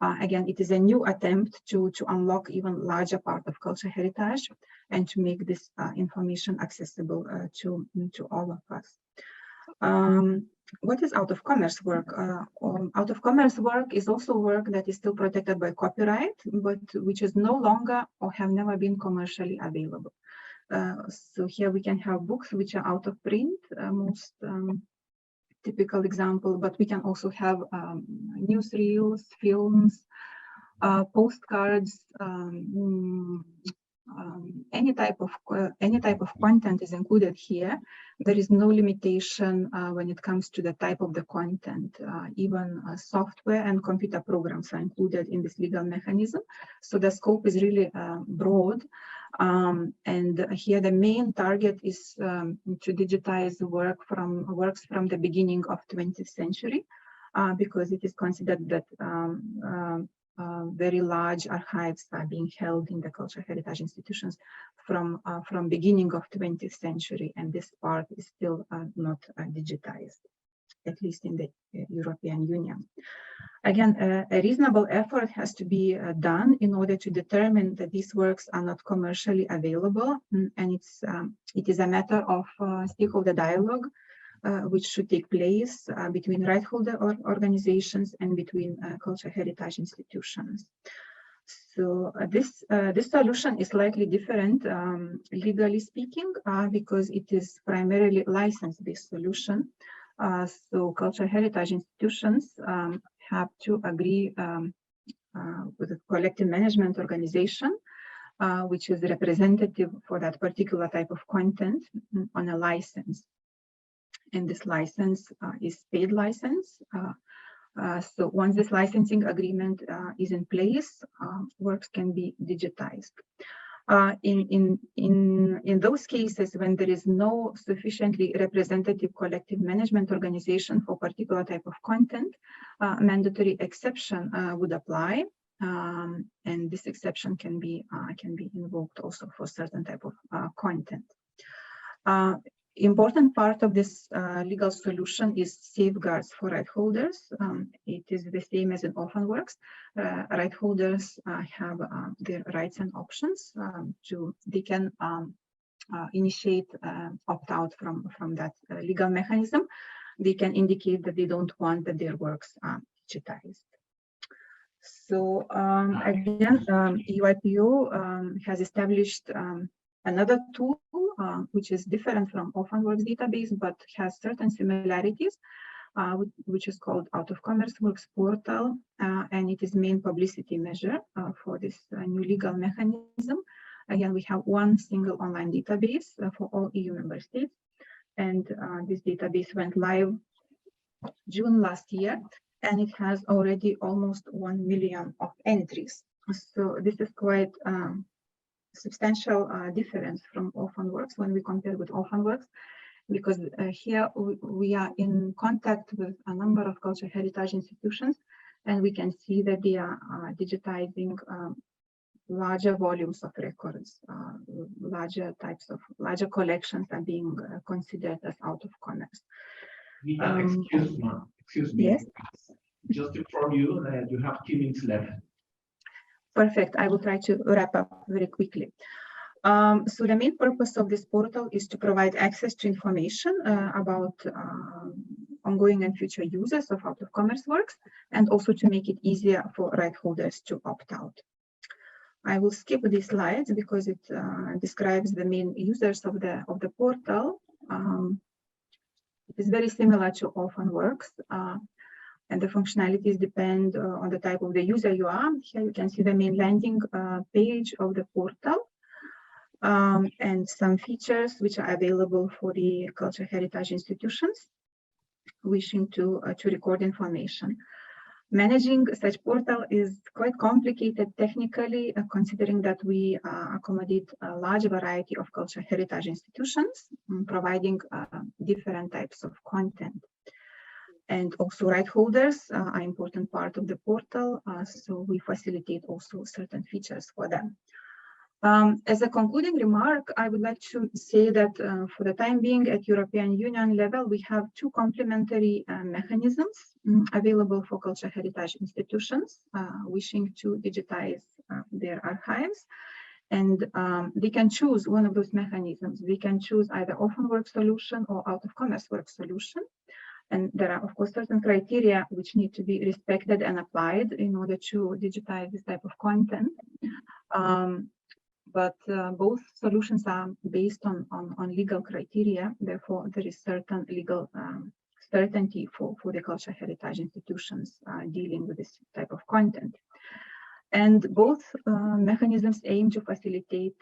C: Again, it is a new attempt to unlock even larger part of cultural heritage and to make this information accessible to all of us. What is out-of-commerce work? Out-of-commerce work is also work that is still protected by copyright, but which is no longer or have never been commercially available. So here we can have books which are out of print, most typical example, but we can also have newsreels, films, postcards, any type of content is included here. There is no limitation when it comes to the type of the content. Even software and computer programs are included in this legal mechanism. So the scope is really broad. And here the main target is to digitize works from the beginning of 20th century, because it is considered that very large archives are being held in the cultural heritage institutions from beginning of 20th century, and this part is still not digitized, at least in the European Union. Again, a reasonable effort has to be done in order to determine that these works are not commercially available, and it is a matter of stakeholder dialogue, which should take place between right holder organizations and between cultural heritage institutions. So this solution is slightly different, legally speaking, because it is primarily license-based solution. So cultural heritage institutions have to agree with a collective management organization, which is representative for that particular type of content on a license. And this license is paid license, So once this licensing agreement is in place, works can be digitized. In those cases when there is no sufficiently representative collective management organization for particular type of content, mandatory exception would apply, and this exception can be invoked also for certain type of content. Important part of this legal solution is safeguards for right holders. It is the same as in OphenWorks. Right holders have their rights and options. They can initiate opt-out from that legal mechanism. They can indicate that they don't want that their works are digitized. So again, EUIPO has established another tool which is different from OphenWorks database, but has certain similarities, which is called Out of Commerce Works portal, and it is main publicity measure for this new legal mechanism. Again, we have one single online database for all EU member states, and this database went live June last year, and it has already almost 1 million of entries. So this is quite substantial difference from OphenWorks when we compare with OphenWorks, because here we are in contact with a number of cultural heritage institutions, and we can see that they are digitizing larger volumes of records, larger collections are being considered as out of commerce.
B: Excuse me.
C: Yes.
B: Just to inform you that you have 2 minutes left.
C: Perfect. I will try to wrap up very quickly. So the main purpose of this portal is to provide access to information about ongoing and future users of out of commerce works, and also to make it easier for right holders to opt out. I will skip these slides because it describes the main users of the portal. It is very similar to OphenWorks. And the functionalities depend on the type of the user you are. Here you can see the main landing page of the portal, and some features which are available for the cultural heritage institutions wishing to record information. Managing such portal is quite complicated technically, considering that we accommodate a large variety of cultural heritage institutions, providing different types of content. And also right holders are an important part of the portal, so we facilitate also certain features for them. As a concluding remark, I would like to say that for the time being at European Union level, we have 2 complementary mechanisms available for cultural heritage institutions wishing to digitize their archives. And they can choose one of those mechanisms. They can choose either OphenWorks solution or out of commerce work solution. And there are, of course, certain criteria which need to be respected and applied in order to digitize this type of content. But both solutions are based on legal criteria. Therefore, there is certain legal certainty for the cultural heritage institutions dealing with this type of content. And both mechanisms aim to facilitate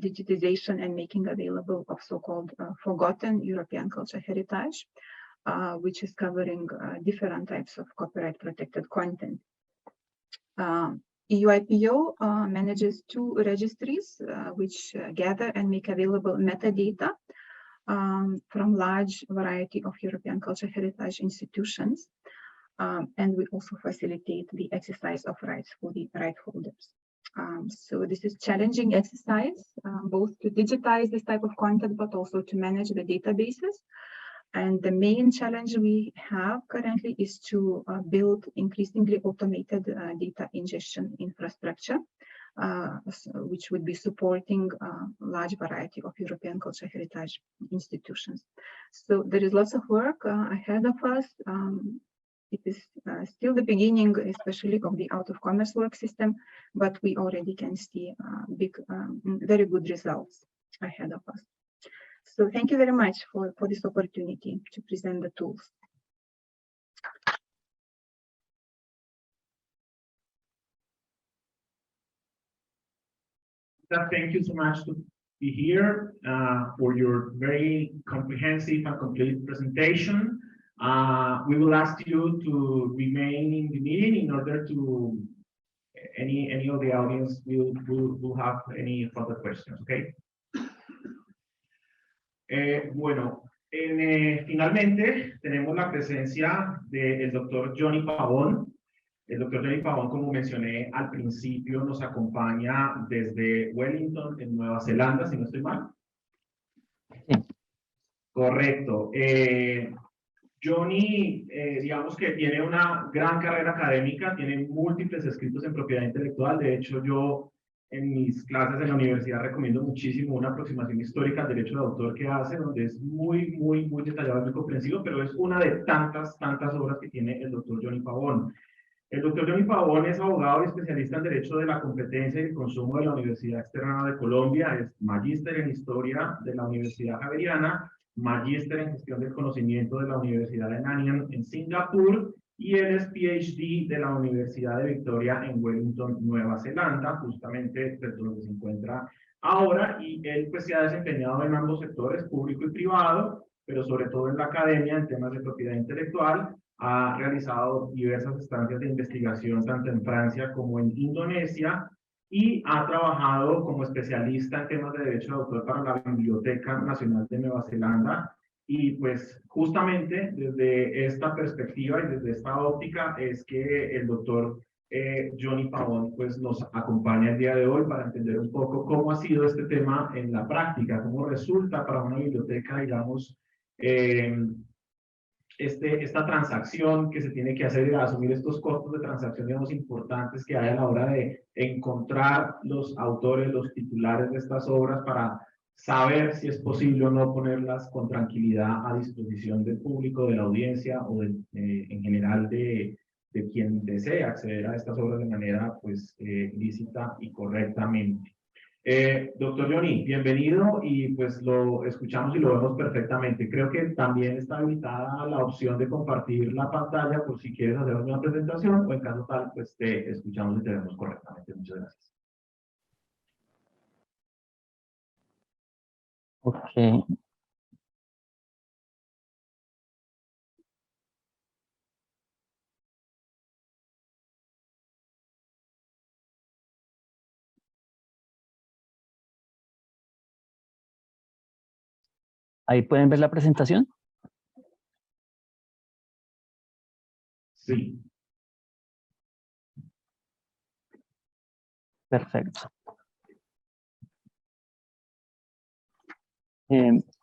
C: digitization and making available of so-called forgotten European cultural heritage, which is covering different types of copyright protected content. EUIPO manages 2 registries which gather and make available metadata from large variety of European cultural heritage institutions. And we also facilitate the exercise of rights for the right holders. So this is challenging exercise, both to digitize this type of content, but also to manage the databases. And the main challenge we have currently is to build increasingly automated data ingestion infrastructure, which would be supporting a large variety of European cultural heritage institutions. So there is lots of work ahead of us. It is still the beginning, especially of the out of commerce work system, but we already can see very good results ahead of us. So thank you very much for this opportunity to present the tools.
B: Thank you so much to be here for your very comprehensive and complete presentation. We will ask you to remain in the meeting in order to any of the audience will have any further questions, okay? Bueno, finalmente tenemos la presencia del doctor Johnny Pavón. El doctor Johnny Pavón, como mencioné al principio, nos acompaña desde Wellington, en Nueva Zelanda, si no estoy mal.
D: Sí.
B: Correcto. Johnny, digamos que tiene una gran carrera académica, tiene múltiples escritos en propiedad intelectual. De hecho, yo en mis clases en la universidad recomiendo muchísimo una aproximación histórica al derecho de autor que hace, donde es muy detallado y muy comprensivo, pero es una de tantas obras que tiene el doctor Johnny Pavón. El doctor Johnny Pavón es abogado y especialista en Derecho de la Competencia y el Consumo de la Universidad Externada de Colombia, es magíster en Historia de la Universidad Javeriana, magíster en Gestión del Conocimiento de la Universidad de Nanyang en Singapur, y él es PhD de la Universidad de Victoria en Wellington, Nueva Zelanda, justamente desde donde se encuentra ahora, y él pues se ha desempeñado en ambos sectores, público y privado, pero sobre todo en la academia, en temas de propiedad intelectual. Ha realizado diversas estancias de investigación tanto en Francia como en Indonesia y ha trabajado como especialista en temas de derecho de autor para la Biblioteca Nacional de Nueva Zelanda. Y pues justamente desde esta perspectiva y desde esta óptica es que el doctor Johnny Pavón pues nos acompaña el día de hoy para entender un poco cómo ha sido este tema en la práctica, cómo resulta para una biblioteca, digamos, esta transacción que se tiene que hacer y asumir estos costos de transacción, digamos, importantes que hay a la hora de encontrar los autores, los titulares de estas obras para saber si es posible o no ponerlas con tranquilidad a disposición del público, de la audiencia o en general de quien desea acceder a estas obras de manera pues lícita y correctamente. Doctor Johnny, bienvenido y pues lo escuchamos y lo vemos perfectamente. Creo que también está habilitada la opción de compartir la pantalla por si quieres hacer una presentación o en caso tal, pues te escuchamos y te vemos correctamente. Muchas gracias.
D: Ok. Ahí pueden ver la presentación.
B: Sí.
D: Perfecto.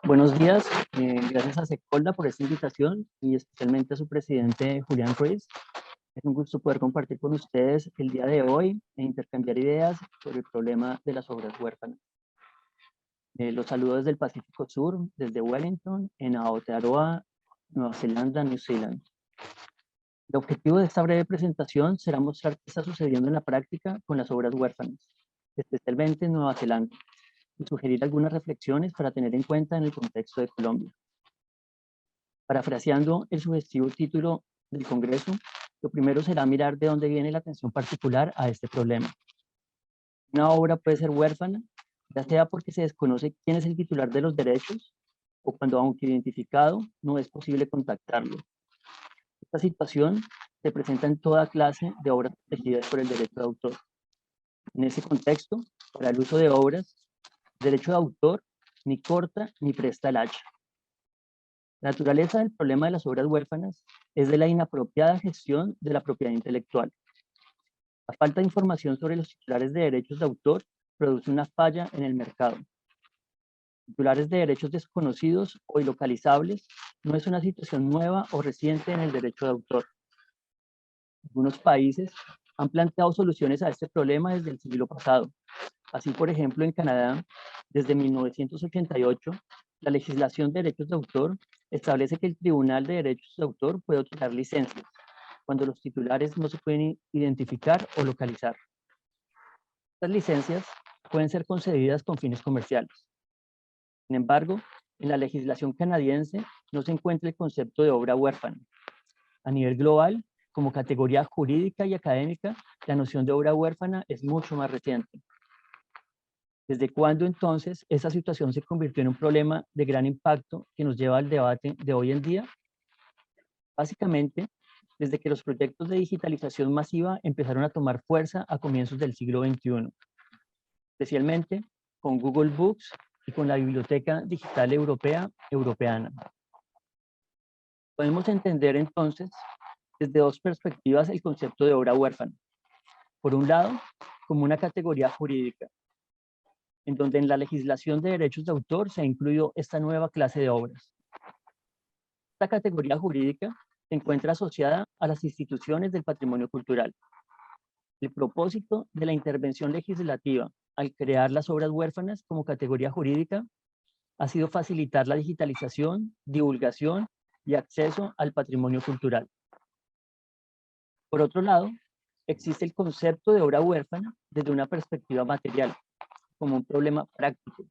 D: Buenos días, gracias a Secolda por esta invitación y especialmente a su presidente Julián Ruiz. Es un gusto poder compartir con ustedes el día de hoy e intercambiar ideas sobre el problema de las obras huérfanas. Los saludo desde el Pacífico Sur, desde Wellington, en Aotearoa, Nueva Zelanda, New Zealand. El objetivo de esta breve presentación será mostrar qué está sucediendo en la práctica con las obras huérfanas, especialmente en Nueva Zelanda, y sugerir algunas reflexiones para tener en cuenta en el contexto de Colombia. Parafraseando el sugestivo título del Congreso, lo primero será mirar de dónde viene la atención particular a este problema. Una obra puede ser huérfana, ya sea porque se desconoce quién es el titular de los derechos, o cuando, aunque identificado, no es posible contactarlo. Esta situación se presenta en toda clase de obras protegidas por el derecho de autor. En ese contexto, para el uso de obras, el derecho de autor ni corta ni presta el hacha. La naturaleza del problema de las obras huérfanas es de la inapropiada gestión de la propiedad intelectual. La falta de información sobre los titulares de derechos de autor produce una falla en el mercado. Titulares de derechos desconocidos o ilocalizables no es una situación nueva o reciente en el derecho de autor. Algunos países han planteado soluciones a este problema desde el siglo pasado. Así, por ejemplo, en Canadá, desde 1988, la legislación de derechos de autor establece que el Tribunal de Derechos de Autor puede otorgar licencias cuando los titulares no se pueden identificar o localizar. Estas licencias pueden ser concedidas con fines comerciales. Sin embargo, en la legislación canadiense no se encuentra el concepto de obra huérfana. A nivel global, como categoría jurídica y académica, la noción de obra huérfana es mucho más reciente. ¿Desde cuándo entonces esta situación se convirtió en un problema de gran impacto que nos lleva al debate de hoy en día? Básicamente, desde que los proyectos de digitalización masiva empezaron a tomar fuerza a comienzos del siglo XXI, especialmente con Google Books y con la Biblioteca Digital Europea, Europeana. Podemos entender entonces desde dos perspectivas el concepto de obra huérfana. Por un lado, como una categoría jurídica, en donde en la legislación de derechos de autor se ha incluido esta nueva clase de obras. Esta categoría jurídica se encuentra asociada a las instituciones del patrimonio cultural. El propósito de la intervención legislativa al crear las obras huérfanas como categoría jurídica ha sido facilitar la digitalización, divulgación y acceso al patrimonio cultural. Por otro lado, existe el concepto de obra huérfana desde una perspectiva material, como un problema práctico.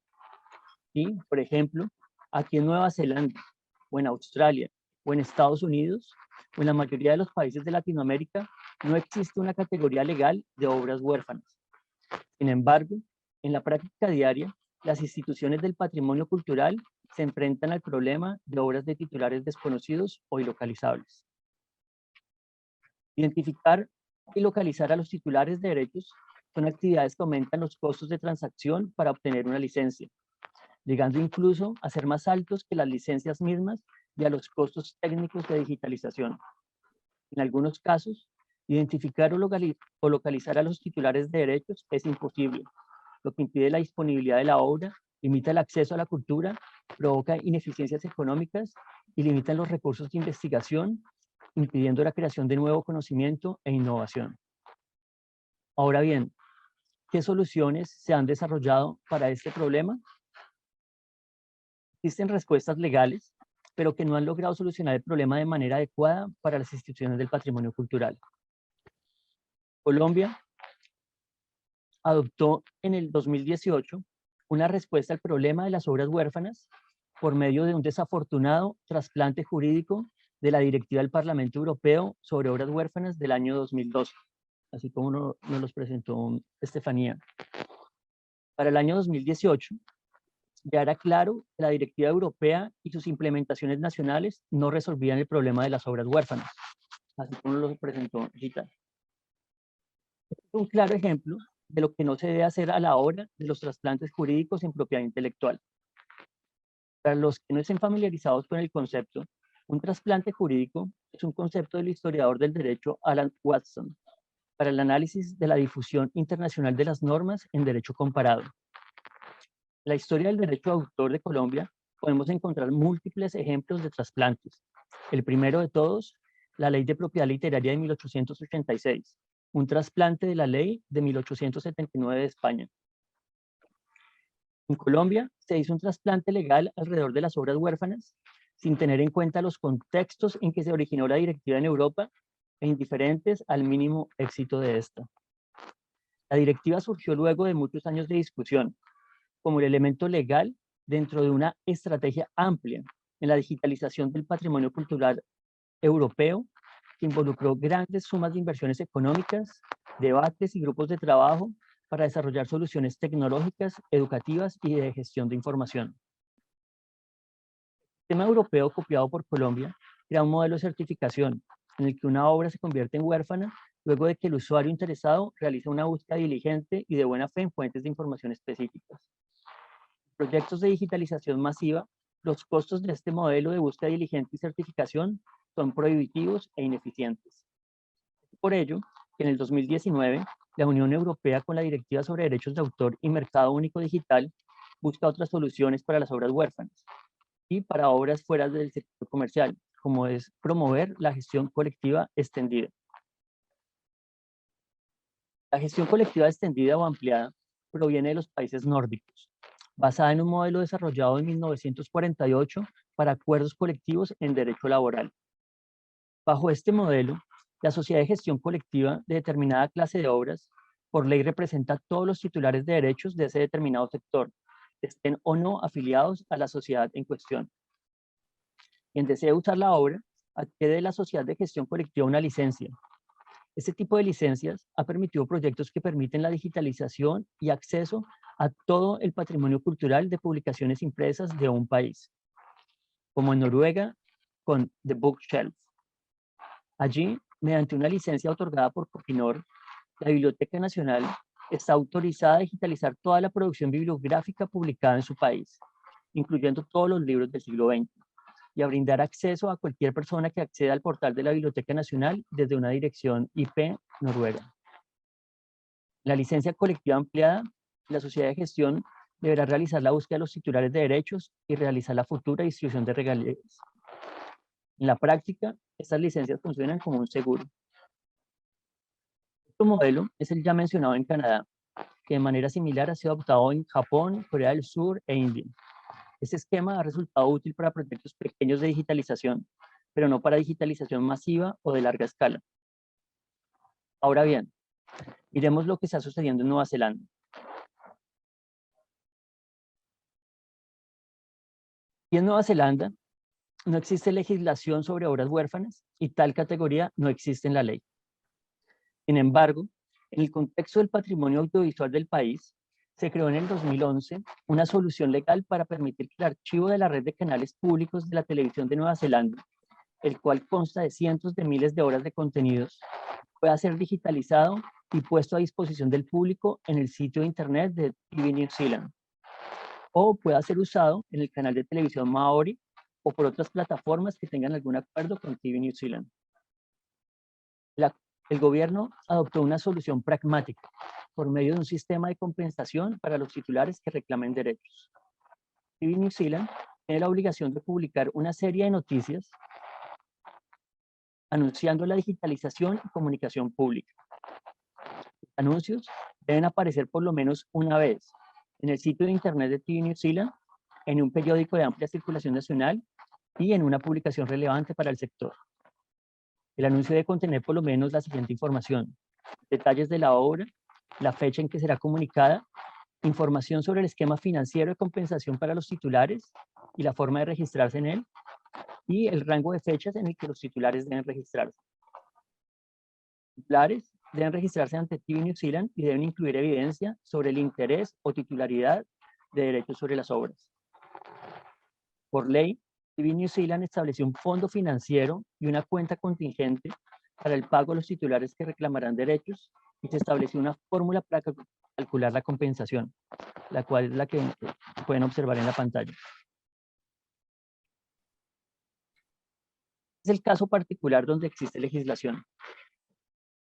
D: Y, por ejemplo, aquí en Nueva Zelanda, o en Australia, o en Estados Unidos, o en la mayoría de los países de Latinoamérica, no existe una categoría legal de obras huérfanas. Sin embargo, en la práctica diaria, las instituciones del patrimonio cultural se enfrentan al problema de obras de titulares desconocidos o ilocalizables. Identificar y localizar a los titulares de derechos son actividades que aumentan los costos de transacción para obtener una licencia, llegando incluso a ser más altos que las licencias mismas y a los costos técnicos de digitalización. En algunos casos, identificar o localizar a los titulares de derechos es imposible, lo que impide la disponibilidad de la obra, limita el acceso a la cultura, provoca ineficiencias económicas y limita los recursos de investigación, impidiendo la creación de nuevo conocimiento e innovación. Ahora bien, ¿qué soluciones se han desarrollado para este problema? Existen respuestas legales, pero que no han logrado solucionar el problema de manera adecuada para las instituciones del patrimonio cultural. Colombia adoptó en el 2018 una respuesta al problema de las obras huérfanas por medio de un desafortunado trasplante jurídico de la Directiva del Parlamento Europeo sobre obras huérfanas del año 2012, así como nos los presentó Estefanía. Para el año 2018, ya era claro que la Directiva Europea y sus implementaciones nacionales no resolvían el problema de las obras huérfanas, así como lo presentó Rita. Este es un claro ejemplo de lo que no se debe hacer a la hora de los trasplantes jurídicos en propiedad intelectual. Para los que no estén familiarizados con el concepto, un trasplante jurídico es un concepto del historiador del derecho Alan Watson para el análisis de la difusión internacional de las normas en derecho comparado. En la historia del derecho de autor de Colombia podemos encontrar múltiples ejemplos de trasplantes. El primero de todos, la Ley de Propiedad Literaria de 1886, un trasplante de la Ley de 1879 de España. En Colombia se hizo un trasplante legal alrededor de las obras huérfanas, sin tener en cuenta los contextos en que se originó la directiva en Europa e indiferentes al mínimo éxito de esta. La directiva surgió luego de muchos años de discusión, como el elemento legal dentro de una estrategia amplia en la digitalización del patrimonio cultural europeo, que involucró grandes sumas de inversiones económicas, debates y grupos de trabajo para desarrollar soluciones tecnológicas, educativas y de gestión de información. El sistema europeo copiado por Colombia crea un modelo de certificación en el que una obra se convierte en huérfana luego de que el usuario interesado realiza una búsqueda diligente y de buena fe en fuentes de información específicas. En proyectos de digitalización masiva, los costos de este modelo de búsqueda diligente y certificación son prohibitivos e ineficientes. Por ello, en el 2019, la Unión Europea, con la Directiva sobre Derechos de Autor y Mercado Único Digital, busca otras soluciones para las obras huérfanas y para obras fuera del sector comercial, como es promover la gestión colectiva extendida. La gestión colectiva extendida o ampliada proviene de los países nórdicos, basada en un modelo desarrollado en 1948 para acuerdos colectivos en derecho laboral. Bajo este modelo, la sociedad de gestión colectiva de determinada clase de obras, por ley representa a todos los titulares de derechos de ese determinado sector, estén o no afiliados a la sociedad en cuestión. Quien desee usar la obra, adquiere de la sociedad de gestión colectiva una licencia. Este tipo de licencias ha permitido proyectos que permiten la digitalización y acceso a todo el patrimonio cultural de publicaciones impresas de un país, como en Noruega con The Bookshelf, Allí, mediante una licencia otorgada por Cofinor, la Biblioteca Nacional está autorizada a digitalizar toda la producción bibliográfica publicada en su país, incluyendo todos los libros del siglo XX, y a brindar acceso a cualquier persona que acceda al portal de la Biblioteca Nacional desde una dirección IP noruega. La licencia colectiva ampliada, la sociedad de gestión deberá realizar la búsqueda de los titulares de derechos y realizar la futura distribución de regalías. En la práctica, estas licencias funcionan como un seguro. Otro modelo es el ya mencionado en Canadá, que de manera similar ha sido adoptado en Japón, Corea del Sur e India. Este esquema ha resultado útil para proyectos pequeños de digitalización, pero no para digitalización masiva o de larga escala. Ahora bien, miremos lo que está sucediendo en Nueva Zelanda. Y en Nueva Zelanda no existe legislación sobre obras huérfanas y tal categoría no existe en la ley. Sin embargo, en el contexto del patrimonio audiovisual del país, se creó en el 2011 una solución legal para permitir que el archivo de la red de canales públicos de la televisión de Nueva Zelanda, el cual consta de cientos de miles de horas de contenidos, pueda ser digitalizado y puesto a disposición del público en el sitio de internet de TV New Zealand, o pueda ser usado en el canal de televisión Maori o por otras plataformas que tengan algún acuerdo con TV New Zealand. El gobierno adoptó una solución pragmática por medio de un sistema de compensación para los titulares que reclamen derechos. TV New Zealand tiene la obligación de publicar una serie de noticias anunciando la digitalización y comunicación pública. Los anuncios deben aparecer por lo menos una vez en el sitio de internet de TV New Zealand, en un periódico de amplia circulación nacional y en una publicación relevante para el sector. El anuncio debe contener por lo menos la siguiente información: detalles de la obra, la fecha en que será comunicada, información sobre el esquema financiero de compensación para los titulares y la forma de registrarse en él, y el rango de fechas en el que los titulares deben registrarse. Los titulares deben registrarse ante TV New Zealand y deben incluir evidencia sobre el interés o titularidad de derechos sobre las obras. Por ley, TV New Zealand estableció un fondo financiero y una cuenta contingente para el pago de los titulares que reclamarán derechos, y se estableció una fórmula para calcular la compensación, la cual es la que pueden observar en la pantalla. Es el caso particular donde existe legislación.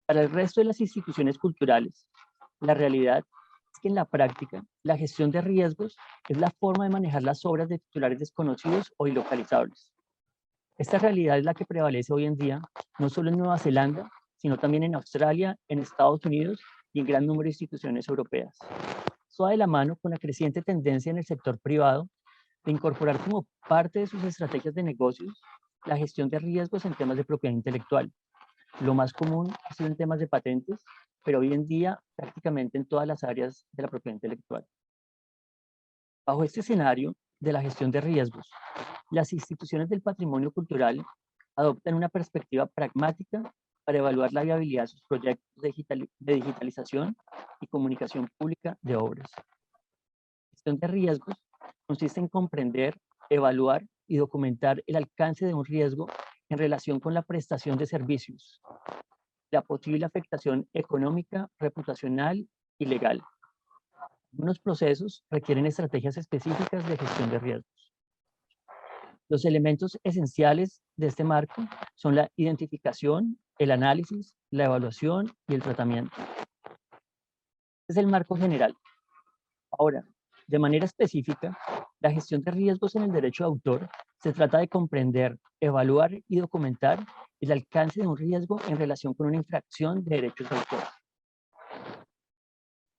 D: Para el resto de las instituciones culturales, la realidad es que en la práctica, la gestión de riesgos es la forma de manejar las obras de titulares desconocidos o ilocalizables. Esta realidad es la que prevalece hoy en día, no solo en Nueva Zelanda, sino también en Australia, en Estados Unidos y en gran número de instituciones europeas. Esto va de la mano con la creciente tendencia en el sector privado de incorporar como parte de sus estrategias de negocios la gestión de riesgos en temas de propiedad intelectual. Lo más común ha sido en temas de patentes, pero hoy en día prácticamente en todas las áreas de la propiedad intelectual. Bajo este escenario de la gestión de riesgos, las instituciones del patrimonio cultural adoptan una perspectiva pragmática para evaluar la viabilidad de sus proyectos de digitalización y comunicación pública de obras. La gestión de riesgos consiste en comprender, evaluar y documentar el alcance de un riesgo en relación con la prestación de servicios, la posible afectación económica, reputacional y legal. Algunos procesos requieren estrategias específicas de gestión de riesgos. Los elementos esenciales de este marco son la identificación, el análisis, la evaluación y el tratamiento. Este es el marco general. Ahora, de manera específica, la gestión de riesgos en el derecho de autor se trata de comprender, evaluar y documentar el alcance de un riesgo en relación con una infracción de derechos de autor.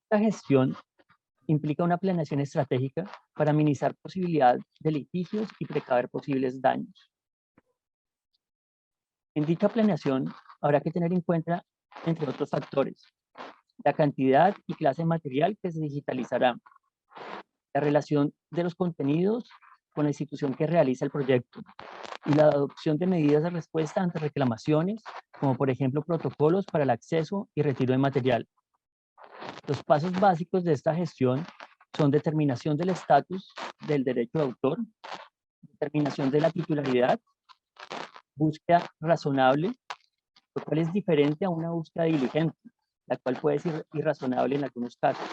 D: Esta gestión implica una planeación estratégica para minimizar posibilidad de litigios y precaver posibles daños. En dicha planeación habrá que tener en cuenta, entre otros factores, la cantidad y clase de material que se digitalizará, la relación de los contenidos con la institución que realiza el proyecto y la adopción de medidas de respuesta ante reclamaciones, como por ejemplo protocolos para el acceso y retiro de material. Los pasos básicos de esta gestión son determinación del estatus del derecho de autor, determinación de la titularidad, búsqueda razonable lo cual es diferente a una búsqueda diligente, la cual puede ser irrazonable en algunos casos.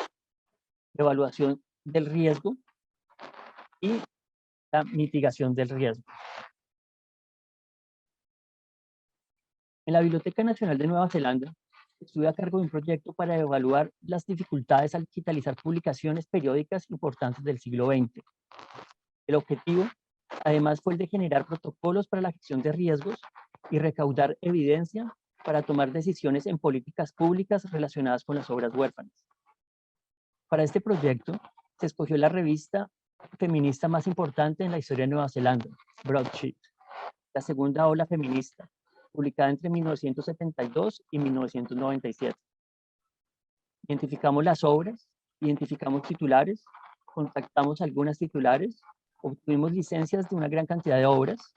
D: Evaluación del riesgo y la mitigación del riesgo. En la Biblioteca Nacional de Nueva Zelanda, estuve a cargo de un proyecto para evaluar las dificultades al digitalizar publicaciones periódicas importantes del siglo XX. El objetivo, además, fue el de generar protocolos para la gestión de riesgos y recaudar evidencia para tomar decisiones en políticas públicas relacionadas con las obras huérfanas. Para este proyecto, se escogió la revista feminista más importante en la historia de Nueva Zelanda, Broadsheet, la segunda ola feminista, publicada entre 1972 y 1997. Identificamos las obras, identificamos titulares, contactamos a algunas titulares, obtuvimos licencias de una gran cantidad de obras.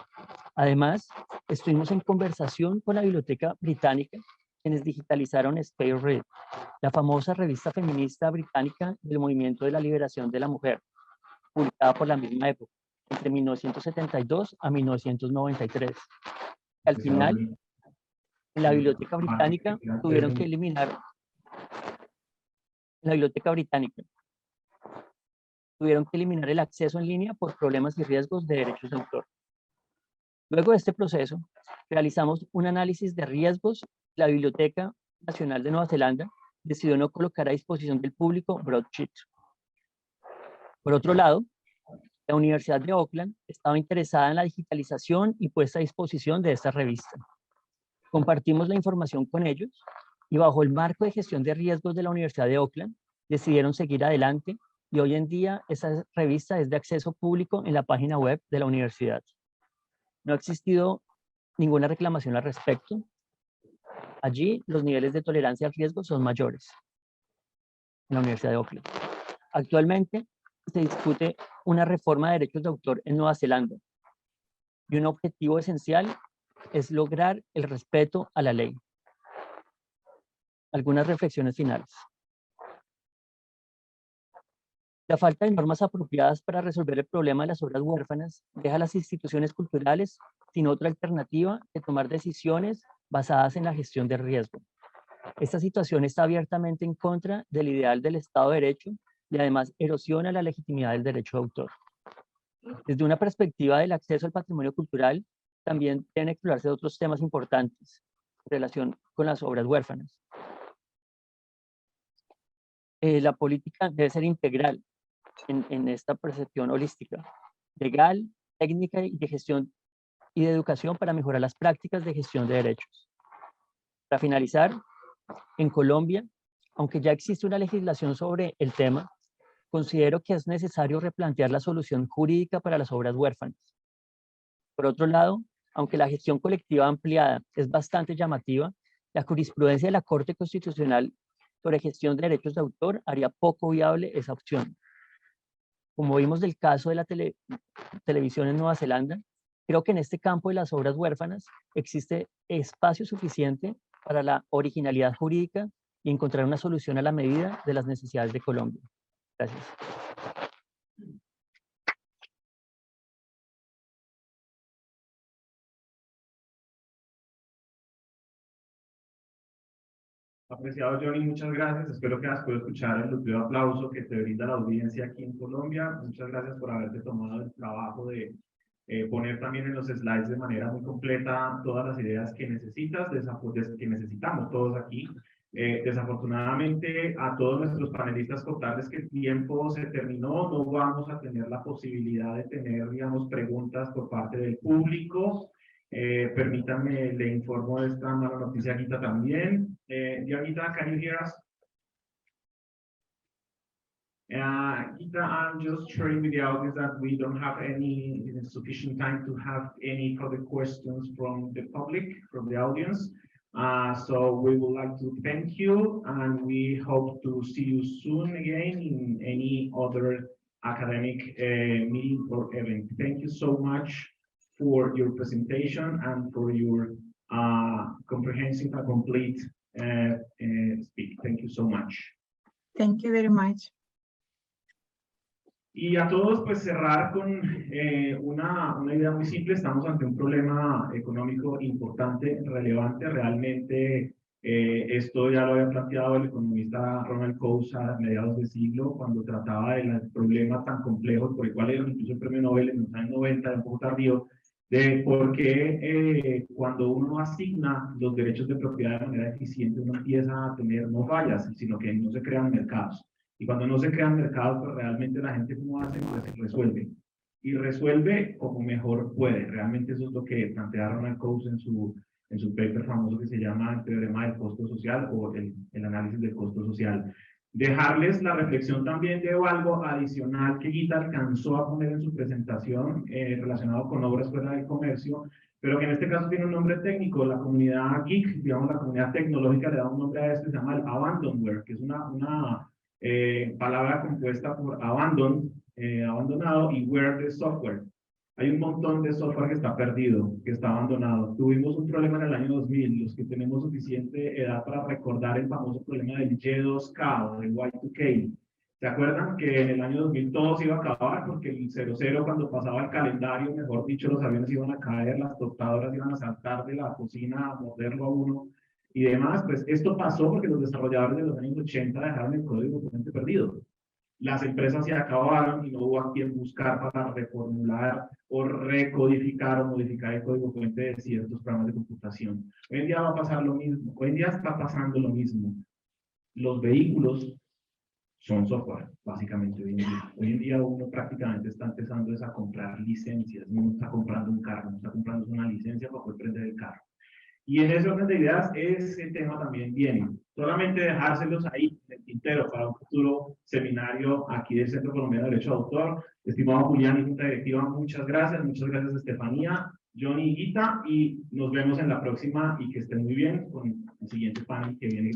D: Además, estuvimos en conversación con la Biblioteca Británica, quienes digitalizaron Spare Reel, la famosa revista feminista británica del movimiento de la liberación de la mujer, publicada por la misma época, entre 1972 a 1993. Al final, en la Biblioteca Británica tuvieron que eliminar el acceso en línea por problemas y riesgos de derechos de autor. Luego de este proceso, realizamos un análisis de riesgos. La Biblioteca Nacional de Nueva Zelanda decidió no colocar a disposición del público Broadsheet. Por otro lado, la Universidad de Auckland estaba interesada en la digitalización y puesta a disposición de esta revista. Compartimos la información con ellos y bajo el marco de gestión de riesgos de la Universidad de Auckland decidieron seguir adelante y hoy en día esa revista es de acceso público en la página web de la universidad. No ha existido ninguna reclamación al respecto. Allí los niveles de tolerancia al riesgo son mayores en la Universidad de Auckland. Actualmente se discute una reforma de derechos de autor en Nueva Zelanda y un objetivo esencial es lograr el respeto a la ley. Algunas reflexiones finales. La falta de normas apropiadas para resolver el problema de las obras huérfanas deja a las instituciones culturales sin otra alternativa que tomar decisiones basadas en la gestión del riesgo. Esta situación está abiertamente en contra del ideal del Estado de Derecho y además erosiona la legitimidad del derecho de autor. Desde una perspectiva del acceso al patrimonio cultural, también deben explorarse otros temas importantes en relación con las obras huérfanas. La política debe ser integral en esta percepción holística, legal, técnica y de gestión y de educación para mejorar las prácticas de gestión de derechos. Para finalizar, en Colombia, aunque ya existe una legislación sobre el tema, considero que es necesario replantear la solución jurídica para las obras huérfanas. Por otro lado, aunque la gestión colectiva ampliada es bastante llamativa, la jurisprudencia de la Corte Constitucional sobre gestión de derechos de autor haría poco viable esa opción. Como vimos del caso de la televisión en Nueva Zelanda, creo que en este campo de las obras huérfanas existe espacio suficiente para la originalidad jurídica y encontrar una solución a la medida de las necesidades de Colombia. Gracias.
B: Apreciado Johnny, muchas gracias. Espero que has podido escuchar el nutrido aplauso que te brinda la audiencia aquí en Colombia. Muchas gracias por haberte tomado el trabajo de poner también en los slides de manera muy completa todas las ideas que necesitas, que necesitamos todos aquí. Desafortunadamente, a todos nuestros panelistas contarles que el tiempo se terminó, no vamos a tener la posibilidad de tener, digamos, preguntas por parte del público. Permítanme, le informo de esta mala noticia a Gita también. Gita, can you hear us? Gita, I'm just sharing with the audience that we don't have any sufficient time to have any further questions from the public, from the audience. So we would like to thank you, and we hope to see you soon again in any other academic meeting or event. Thank you so much for your presentation and for your comprehensive and complete speak. Thank you so much.
C: Thank you very much.
B: Y a todos, pues cerrar con una idea muy simple. Estamos ante un problema económico importante, relevante. Realmente esto ya lo había planteado el economista Ronald Coase a mediados de siglo, cuando trataba del problema tan complejo, por el cual incluso el premio Nobel en los años 90, un poco tardío, de por qué cuando uno asigna los derechos de propiedad de manera eficiente, uno empieza a tener no fallas, sino que no se crean mercados. Y cuando no se crean mercados, pues realmente la gente cómo hace, pues resuelve. Y resuelve como mejor puede. Realmente eso es lo que plantea Ronald Coase en su paper famoso que se llama el teorema del costo social o el análisis del costo social. Dejarles la reflexión también de algo adicional que Guita alcanzó a poner en su presentación relacionado con obras fuera del comercio, pero que en este caso tiene un nombre técnico. La comunidad geek, digamos la comunidad tecnológica, le da un nombre a esto que se llama el abandonware, que es una palabra compuesta por abandon, abandonado, y ware de software. Hay un montón de software que está perdido, que está abandonado. Tuvimos un problema en el año 2000, los que tenemos suficiente edad para recordar el famoso problema del Y2K o del Y2K. ¿Se acuerdan que en el año 2000 todo se iba a acabar porque el 00 cuando pasaba el calendario, mejor dicho, los aviones iban a caer, las tostadoras iban a saltar de la cocina a morderlo a uno y demás? Pues esto pasó porque los desarrolladores de los años 80 dejaron el código fuente perdido. Las empresas se acabaron y no hubo a quien buscar para reformular o recodificar o modificar el código fuente de ciertos programas de computación. Hoy en día va a pasar lo mismo. Hoy en día está pasando lo mismo. Los vehículos son software, básicamente hoy en día uno prácticamente está empezando a comprar licencias. No está comprando un carro, no está comprando una licencia para poder prender el carro. Y en ese orden de ideas, ese tema también viene. Solamente dejárselos ahí en el tintero para un futuro seminario aquí del Centro Colombiano de Derecho de Autor. Estimado Julián y Junta Directiva, muchas gracias Estefanía, Johnny y Guita, y nos vemos en la próxima y que estén muy bien con el siguiente panel que viene.